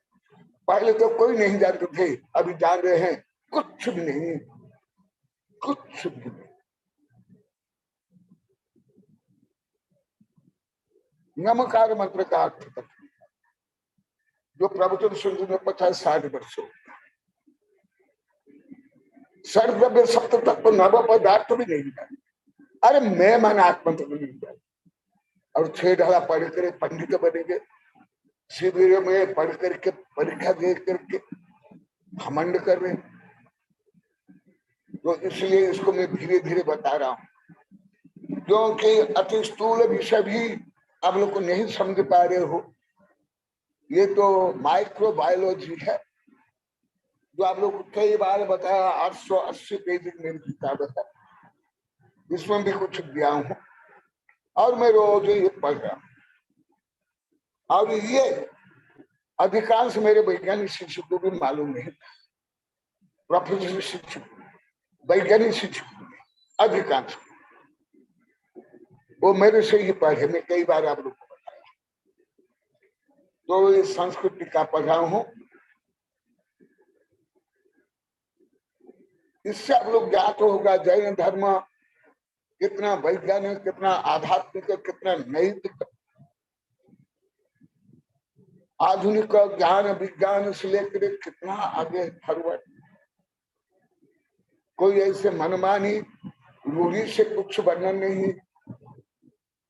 पहले तो कोई नहीं जानते थे, अभी जान रहे हैं। कुछ भी नहीं, कुछ भी नहीं। नमकार मंत्र का अर्थ तक जो प्रवचन सुनने में 50-60 वर्ष हो, सर्वव्य सप्त तत्व नव पदार्थ भी नहीं जाने। अरे मैं मन आत्मा तक नहीं जाने, और 6 ढाला पढ़ कर पंडित बनेंगे, शिविर में पढ़ करके परीक्षा दे करके घमंड कर रहे। तो इसलिए इसको मैं धीरे धीरे बता रहा हूं, क्योंकि अति स्थूल विषय भी आप लोग को नहीं समझ पा रहे हो। ये तो माइक्रोबायोलॉजी है, जो आप लोग को कई बार बताया। 880 पेज मेरी किताब है, इसमें भी कुछ दिया हूं। और मैं रोज ये पढ़ रहा हूँ। और ये अधिकांश मेरे वैज्ञानिक शिक्षक को भी मालूम नहीं था, प्रोफेसर शिक्षक, वैज्ञानिक शिक्षक अधिकांश वो मेरे से ही पढ़े। मैं कई बार आप लोग को बताया। तो ये संस्कृति का पढ़ रहा हूं। इससे आप लोग ज्ञात होगा जैन धर्म कितना वैज्ञानिक, कितना आध्यात्मिक, कितना नैतिक, आधुनिक ज्ञान विज्ञान से लेकर कितना आगे फॉरवर्ड। कोई ऐसे मनमानी रूढ़ी से कुछ वर्णन नहीं।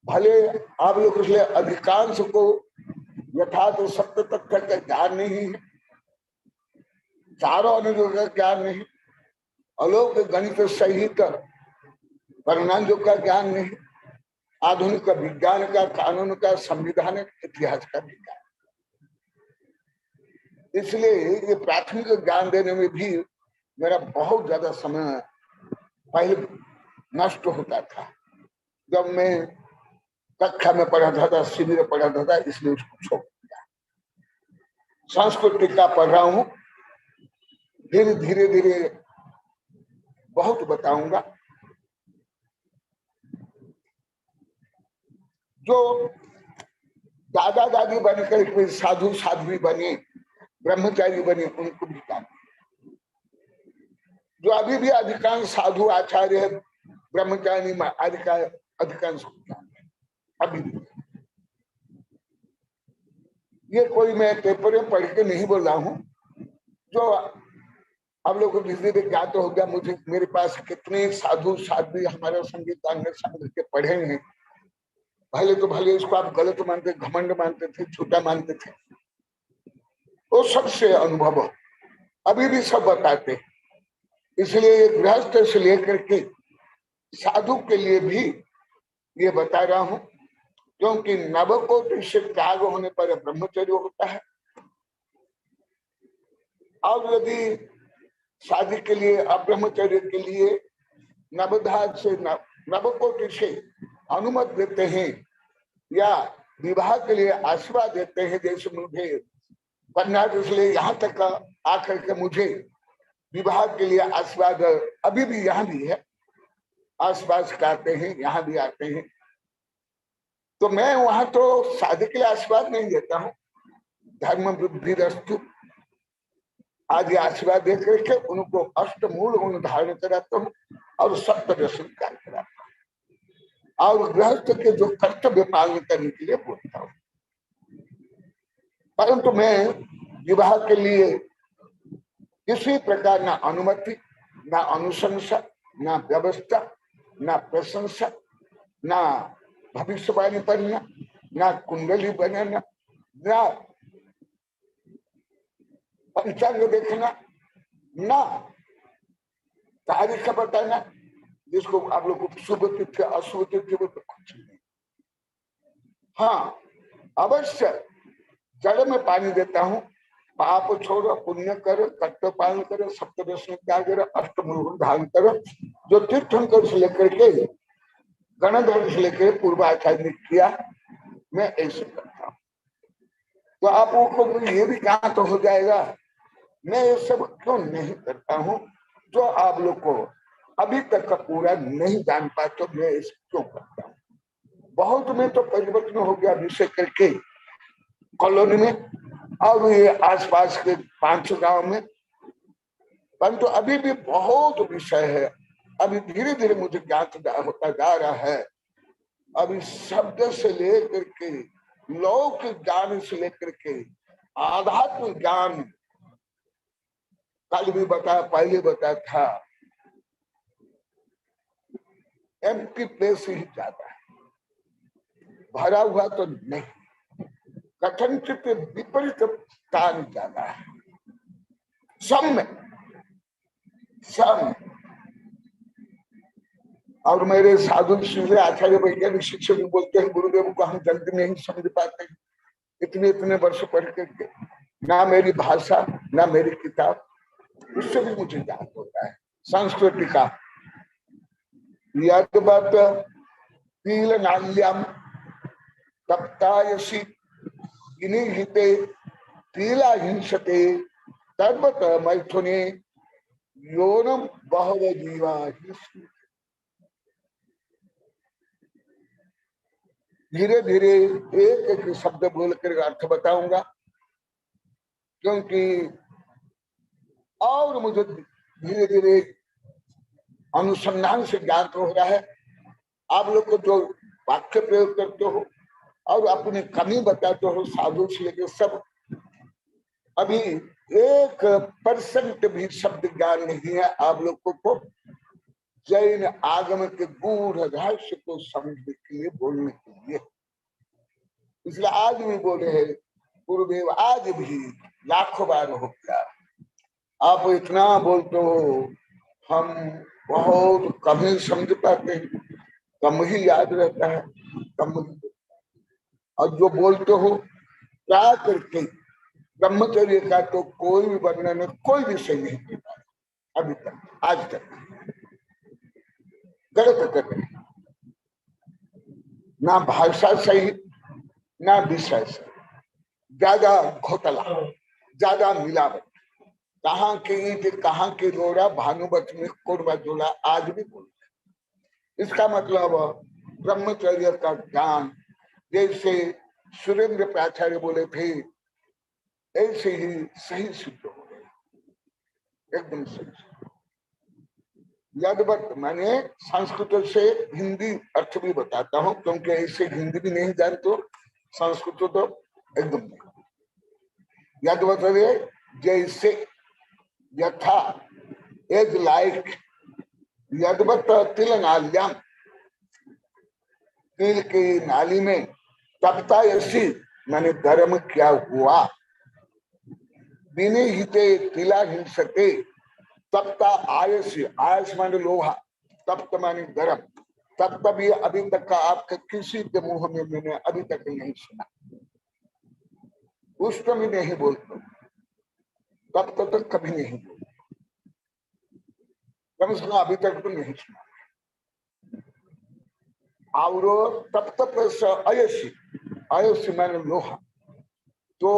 भले आप लोग इसलिए अधिकांश को यथार्थ सत्य तथ्य का ज्ञान नहीं है, चारों अनुयोग का ज्ञान नहीं, अलौकिक गणित सहित परिणामों का ज्ञान नहीं, आधुनिक विज्ञान का, कानून का, संविधानिक इतिहास का विज्ञान। इसलिए ये प्राथमिक ज्ञान देने में भी मेरा बहुत ज्यादा समय पहले नष्ट होता था। जब मैं कक्षा में पढ़ाता था, शिविर पढ़ाता था, इसलिए उसको छोड़ दिया। संस्कृति का पढ़ रहा हूं, धीरे धीरे धीरे बहुत बताऊंगा। जो दादा दादी बनकर साधु साध्वी बने, ब्रह्मचारी बने, उनको भी ज्ञान। जो अभी भी अधिकांश साधु आचार्य ब्रह्मचारी अधिकांश ज्ञान है अभी भी। ये कोई मैं पेपर में पढ़ के नहीं बोल रहा हूं। जो आप लोग को धीरे धीरे ज्ञात हो गया मुझे, मेरे पास कितने साधु साध्वी हमारे संगीत संघ के पढ़े हैं। भले तो भले इसको आप गलत मानते, घमंड मानते थे, छोटा मानते थे, वो सबसे अनुभव अभी भी सब बताते। इसलिए गृहस्थ से लेकर के साधु के लिए भी ये बता रहा हूं, क्योंकि नवकोटि से त्याग होने पर ब्रह्मचर्य होता है। और यदि शादी के लिए, अब्रह्मचर्य के लिए नवधा से नवकोटि से अनुमति देते हैं या विवाह के लिए आशीर्वाद देते हैं, जैसे मुझे कन्या, इसलिए यहाँ तक आकर के मुझे विवाह के लिए आशीर्वाद अभी भी यहाँ भी है, आसपास का आते हैं, यहाँ भी आते हैं। तो मैं वहां तो शादी के लिए आशीर्वाद नहीं देता हूँ, धर्म वृद्धि रस्तु आदि आशीर्वाद दे करके उनको अष्टमूल गुण धारण कराता हूँ और सप्तदशी कार्य कराता हूँ और गृहस्थ के जो कर्तव्य पालन करने के लिए बोलता हूँ। परंतु मैं विवाह के लिए किसी प्रकार ना अनुमति, ना अनुशंसा, ना व्यवस्था, ना प्रशंसा, ना भविष्यवाणी पढ़ना, ना कुंडली बनाना, ना पंचांग देखना, ना तारीख बताना, जिसको आप लोग शुभ तिथि अशुभ तिथि तो कुछ नहीं। हाँ, अवश्य जड़ में पानी देता हूँ, पाप छोड़ो, पुण्य करो, कर्तव्य पालन करो, सप्तदशी त्याग करो, अष्टमूल धारण करो। जो तीर्थंकर से लेकर के गणधर से लेकर पूर्वाचार्य ने किया, मैं ऐसे करता हूँ। तो आप लोगों को ये भी कहा तो हो जाएगा, मैं ये सब क्यों नहीं करता हूँ? जो आप लोग को अभी तक का पूरा नहीं जान पाए तो मैं इसे क्यों करता हूँ? बहुत में तो परिवर्तन हो गया विषय करके कॉलोनी में और ये आसपास के 500 गांव में, परंतु अभी भी बहुत विषय है। अभी धीरे धीरे मुझे ज्ञात होता जा रहा है। अभी शब्द से लेकर के लौकिक ज्ञान से लेकर के आध्यात्मिक ज्ञान, कल भी बताया, पहले बताया था, एम्प्टी प्लेस ही ज्यादा है, भरा हुआ तो नहीं। कथनचित विपरीत स्थान ज्यादा है, सब में, सब में। और मेरे साधु आचार्य वैज्ञानिक शिक्षक बोलते हैं, गुरुदेव को हम जल्दी नहीं समझ पाते, इतने इतने वर्ष पढ़ करके, ना मेरी भाषा ना मेरी किताब, उससे भी मुझे याद होता है संस्कृति का। यह बात तिल नाल्यम तप्तायसी हिते तिला हिंसते तर्वत मैथुने योनम बहव जीवा। धीरे धीरे एक एक शब्द बोलकर अर्थ बताऊंगा, क्योंकि और मुझे धीरे धीरे अनुसंधान से ज्ञान हो रहा है। आप लोग को जो वाक्य प्रयोग करते हो और अपनी कमी बताते हो, साधु से लेकर सब, अभी 1% भी शब्द ज्ञान नहीं है आप लोगों को जैन आगम के गूढ़ रहस्य को समझने के लिए, बोलने के लिए। इसलिए आज भी बोले हैं गुरुदेव, आज भी लाखों बार हो गया, आप इतना बोलते हो, हम बहुत कम ही समझ पाते हैं, कम ही याद रहता है, कम ही। और जो बोलते हो क्या करके ब्रह्मचर्य का तो कोई भी वर्णन, कोई विषय नहीं दे पाया अभी तक, आज तक गलत कर रहे, ना भाषा सही ना विषय सही, ज्यादा घोटाला, ज्यादा मिलावट, कहाँ के ईंट कहाँ के लोरा, भानुवत में कोरबा जोड़ा, आज भी बोल। इसका मतलब ब्रह्मचर्य का ज्ञान जैसे सुरेंद्र प्राचार्य बोले थे ऐसे ही सही सिद्ध हो गया, एकदम सही। यदवत मैंने संस्कृत से हिंदी अर्थ भी बताता हूँ, क्योंकि ऐसे हिंदी भी नहीं जानते, संस्कृत तो एकदम नहीं। यदवत जैसे, यथा, एज लाइक, यदवत तिल नाल्याम, तिल की नाली में तपता ऐसी मैंने गर्म क्या हुआ, बिने हिते तिला हिंसते, तप्ता आयस, आयस माने लोहा, तप्त माने गर्म, तप्त भी अभी तक का आपके किसी के मुंह में मैंने अभी तक नहीं सुना, उष्ण भी नहीं बोलते, तप्त तक कभी नहीं बोलते, कम से कम अभी तक तो नहीं सुना। और तप्त प्लस अयसी, अयसी माने लोहा, तो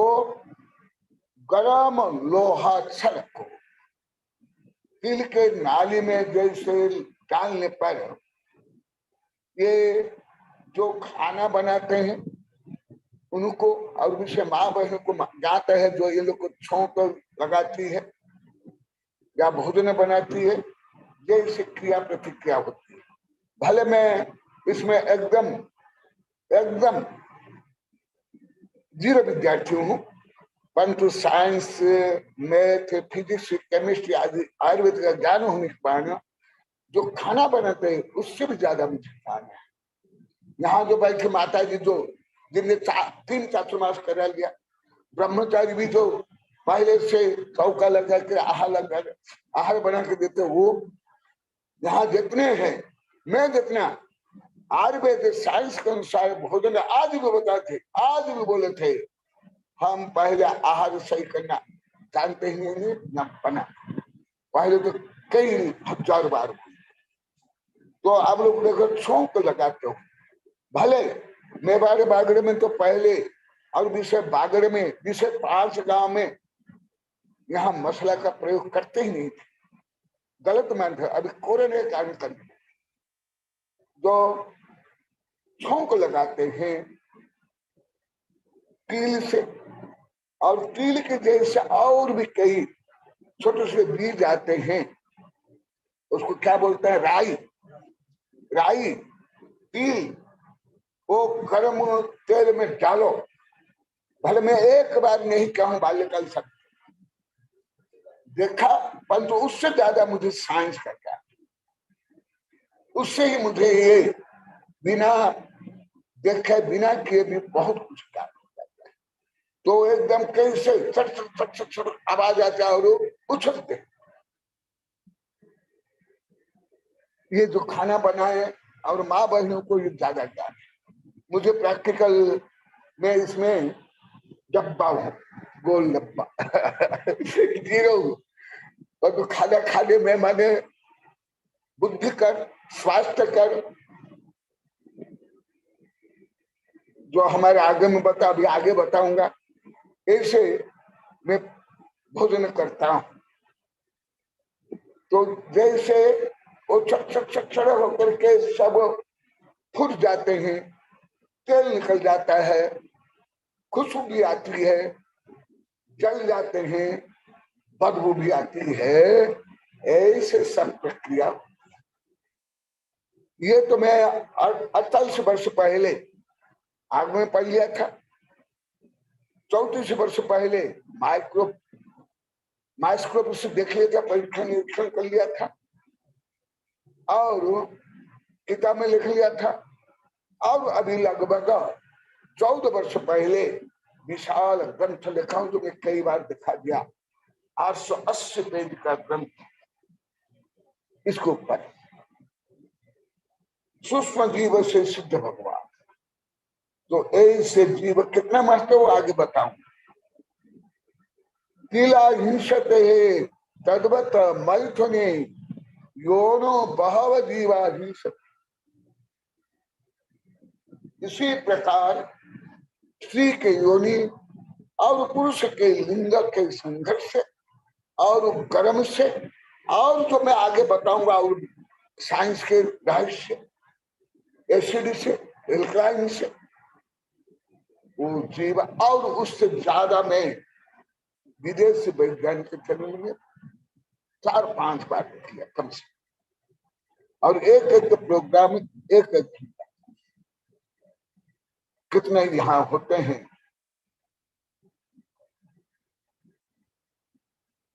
गरम लोहा छलक को तिल के नाली में जैसे डालने पर, ये जो खाना बनाते हैं उनको, और विषय माँ बहन को जाता है, जो ये लोग को छोंक लगाती है या भोजन बनाती है, जैसे क्रिया प्रतिक्रिया होती है। भले मैं इसमें एकदम एकदम जीरो विद्यार्थी हूँ, परंतु साइंस, मैथ, फिजिक्स, केमिस्ट्री आदि आयुर्वेद का ज्ञान होने के कारण जो खाना बनाते हैं उससे भी ज्यादा मुझे ज्ञान है। यहाँ जो बैठे माता जी जो जिनने 3 चातुर्मास करा लिया, ब्रह्मचारी भी जो पहले से चौका लगा के आहार बना के देते, वो यहाँ जितने हैं, मैं जितना आयुर्वेद साइंस के अनुसार भोजन आज भी बताते, आज भी बोले थे, हम पहले आहार सही करना जानते ही नहीं न बना, पहले तो कई 1000 बार। तो आप लोग देखो छोंक लगाते हो, भले मेवाड़े बागड़े में तो पहले, और विषय बागड़े में, विषय 5 गांव में यहाँ मसला का प्रयोग करते ही नहीं थे, गलत मानते। अभी कोरोना के कारण करते, जो छोंक लगाते हैं कील से, और कील के जैसे और भी कई छोटे से बीज आते हैं, उसको क्या बोलते हैं, राई, राई, तिल, वो गर्म तेल में डालो। भले मैं एक बार नहीं कहूं बाल्यकाल सब देखा, परंतु उससे ज्यादा मुझे साइंस का क्या, उससे ही मुझे ये बिना देखे बिना किए भी बहुत कुछ क्या, तो एकदम कैसे चट चट चट चट आवाज आता है और उछलते। ये जो खाना बनाए और माँ बहनों को ये ज्यादा ज्ञान है, मुझे प्रैक्टिकल में इसमें डब्बा हूँ, गोल डब्बा जीरो। और तो खाना खाने में माने बुद्धि कर, स्वास्थ्य कर, जो हमारे आगे में अभी आगे बताऊंगा, ऐसे मैं भोजन करता हूं। तो जैसे वो छड़ होकर के सब फूट जाते हैं, तेल निकल जाता है, खुशबू भी आती है, जल जाते हैं, बदबू भी आती है, ऐसे सब प्रक्रिया। ये तो मैं 48 वर्ष पहले आग में पढ़ लिया था। 34 वर्ष पहले माइक्रोस्कोप से देख लिया था, परीक्षण निरीक्षण कर लिया था और किताब में लिख लिया था। और अभी लगभग 14 वर्ष पहले विशाल ग्रंथ लिखा हूं, जो मैं कई बार दिखा दिया, 880 पेज का ग्रंथ इसके ऊपर, सूक्ष्म जीव से सिद्ध भगवान। तो ऐसे जीव कितना मस्त है वो आगे बताऊं। किला हिंसते तद्वत मैथुने योनो बहव जीवा हिंसते। इसी प्रकार स्त्री के योनि और पुरुष के लिंग के संघर्ष से और कर्म से, और जो मैं आगे बताऊंगा, और साइंस के रहस्य, एसिड से, एल्कलाइन से, वो जीव, और उससे ज्यादा मैं विदेश वैज्ञानिक चैनल में 4-5 बार किया कम से, और एक प्रोग्राम एक कितने यहाँ होते हैं।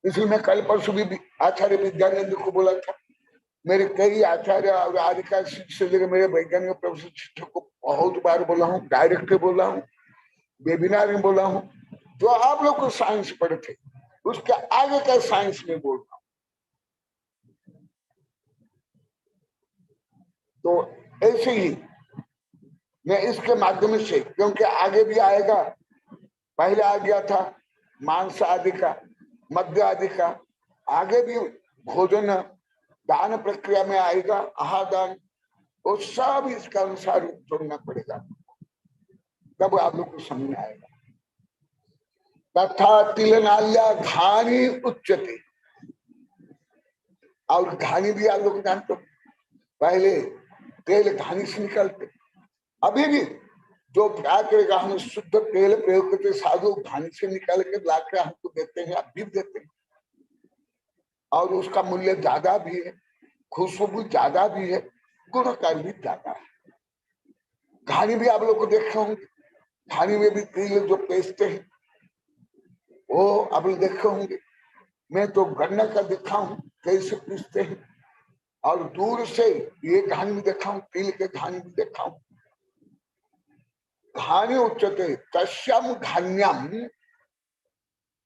इसलिए मैं कल परसों भी आचार्य विद्यानंद को बोला था, मेरे कई आचार्य और आदिका से लेकर मेरे वैज्ञानिक प्रोफेसर शिक्षक को बहुत बार बोला हूँ, डायरेक्ट बोला हूँ, वेबिनार में बोला हूँ। जो आप लोग को साइंस पढ़े थे उसके आगे का साइंस में बोल रहा हूँ। तो ऐसे ही मैं इसके माध्यम से, क्योंकि आगे भी आएगा, पहले आ गया था मांस आदि का, मध्य आदि का, आगे भी भोजन दान प्रक्रिया में आएगा, आहार दान, वो सब इसका अनुसार जोड़ना पड़ेगा, तब आप लोग को समझ में आएगा। तथा तिलनाल्या घानी उच्चते, और घानी भी आप लोग जानते, पहले तेल घानी से निकलते, अभी भी जो क्या करेगा, हम शुद्ध तेल प्रयोग करते साधु घानी से निकाल के लाकर हमको देते हैं, अभी देते हैं, और उसका मूल्य ज्यादा भी है, खुशबू ज्यादा भी है, गुणकार भी ज्यादा है। घानी भी आप लोग को देखे होंगे, घानी में भी तेल जो पेस्ते हैं वो आप लोग देखे होंगे। मैं तो गन्ना का देखा हूं कैसे पीसते हैं, और दूर से ये घानी भी देखा हूं, तिल के घानी भी देखा हूं। घानी उच्चते तस्यम घान्यम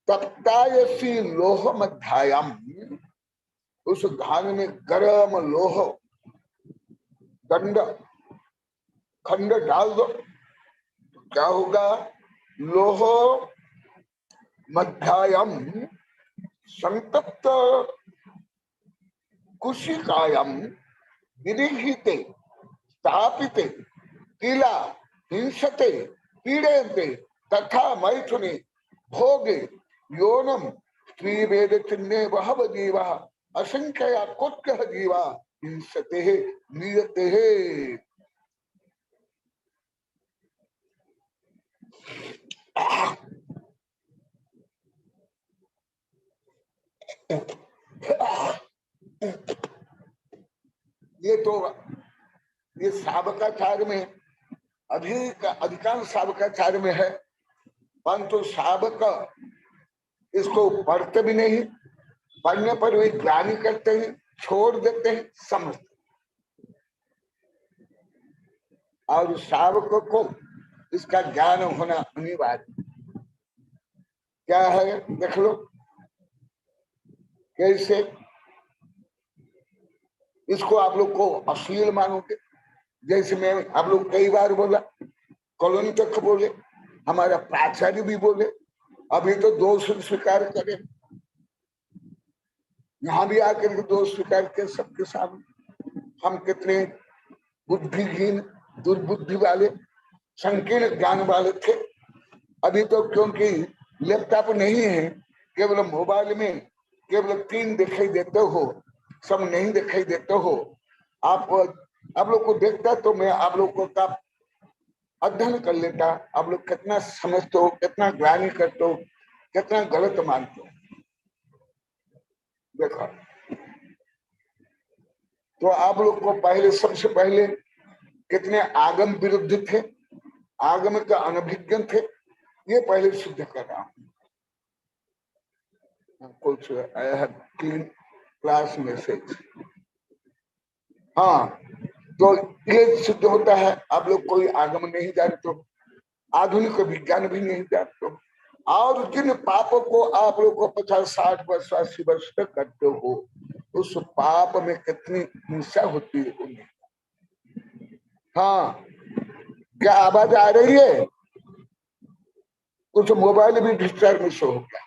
तप्तायसी लोह मध्यायम, उस घानी में गर्म लोह दंड खंड डाल दो, तो क्या होगा, लोह मध्यायम संतप्त कुशिकायम विनिहिते स्थापिते किला हिंसते पीड़यन्ते तथा मैथुने भोगे योनम स्त्री वेद चिन्हे बहव जीवा असंख्या कोट्यः जीवा हिंसते नीयते। ये तो ये साबकाचार्य में अधिकांश साबकाचार्य में है, परंतु साबक इसको पढ़ते भी नहीं, पढ़ने पर वे ग्लानि करते हैं, छोड़ देते हैं, समझते। और साबक को इसका ज्ञान होना अनिवार्य। क्या है देख लो कैसे, इसको आप लोग को अश्लील मानोगे, जैसे मैं आप लोग कई बार बोला, कॉलोनी तक बोले, हमारा प्राचार्य भी बोले, अभी तो दोष स्वीकार करें, यहाँ भी आकर के दोष स्वीकार के सबके सामने, हम कितने बुद्धिहीन दुर्बुद्धि वाले, संकीर्ण ज्ञान वाले थे। अभी तो क्योंकि लैपटॉप नहीं है, केवल मोबाइल में केवल 3 दिखाई देते हो, सब नहीं दिखाई देते हो। आप लोग को देखता तो मैं आप लोग का अध्ययन कर लेता, आप लोग कितना समझते हो, कितना ग्लानि करते हो, कितना गलत मानते हो। देखो तो आप लोग को पहले, सबसे पहले कितने आगम विरुद्ध थे, आगम का अनभिज्ञ थे, ये पहले सिद्ध कर रहा हूं। कुछ I have clean class message. हाँ, तो ये सिद्ध होता है आप लोग कोई आगम नहीं जानते हो, आधुनिक विज्ञान भी नहीं जानते हो, और जिन पापों को आप लोग को 50-60 वर्ष 80 वर्ष तक करते हो, उस पाप में कितनी हिंसा होती है उन्हें। हाँ, क्या आवाज आ रही है? कुछ मोबाइल भी डिस्टर्ब मिस हो गया।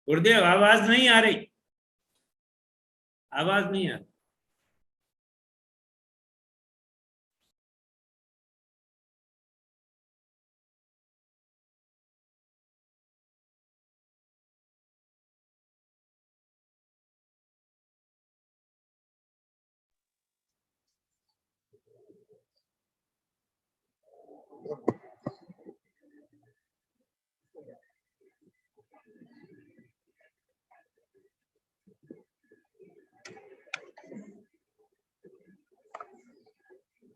गुरुदेव आवाज नहीं आ रही, आवाज नहीं आ रही।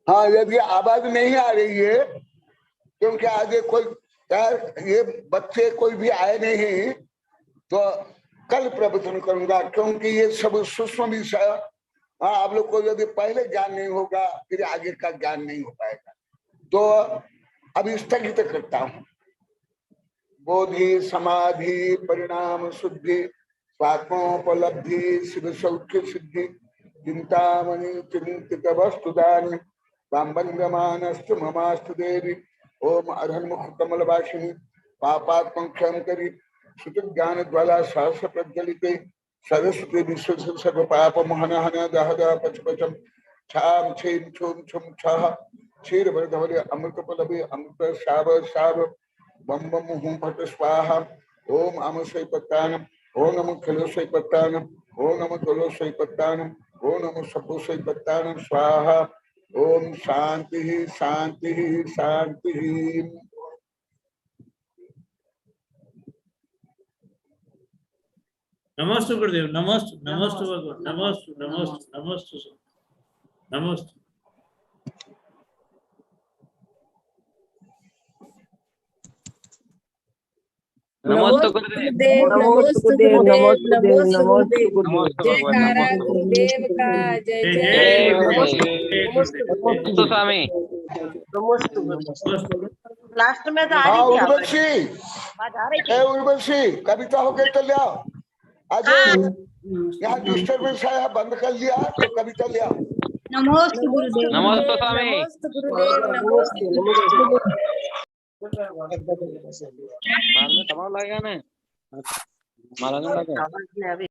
हाँ, यदि आवाज नहीं आ रही है, क्योंकि आगे कोई यार ये बच्चे कोई भी आए नहीं, तो कल प्रवचन करूंगा, क्योंकि ये सब सूक्ष्म विषय आप लोग को यदि पहले ज्ञान नहीं होगा, फिर आगे का ज्ञान नहीं हो पाएगा। तो अभी स्थगित करता हूँ। बोधि समाधि परिणाम शुद्धि स्वात्मोपलब्धि शिव सौख्य सिद्धि चिंतामणि चिंतित वस्तुदान वाम्बंगमानस्तु ममास्तु देवी ओम अरहन्मुख कमलवासिनी पापात्मं क्षम करी सुत ज्ञान ज्वाला सहस्र प्रज्वलिते सरस्वती विश्व सर्व पाप मोहन हन दह दह पचपचम छाम छीम छुम छुम छह क्षीर वरधवले अमृत पलवे अमृत शाव शाव बम बम हूं फट स्वाहा ओम अम सैपत्तानम ओम नमो खलो सैपत्तानम ओम नमो दलो सैपत्तानम ओम नमो सब्बो सैपत्तानम स्वाहा ओम शांति शांति शांति।
नमस्ते गुरुदेव, नमस्ते नमस्ते भगवान, नमस्ते नमस्ते नमस्ते नमस्ते।
नमस्ते गुरुदेव, नमस्ते गुरुदेव, नमस्ते गुरुदेव, जयकारा गुरुदेव का, जय जय
नमस्ते स्वामी।
लास्ट में तो आ
हाँ
रही थी
उर्वशी, उर्वशी कविता हो गई तो ले आओ। आज यहाँ डिस्टर्बेंस है, बंद कर लिया तो कविता ले आओ।
नमस्ते गुरुदेव,
नमस्ते स्वामी।
नमस्ते गुरुदेव, नमस्ते।
बाद में तमाम लगेगा ना, माला नहीं लगा।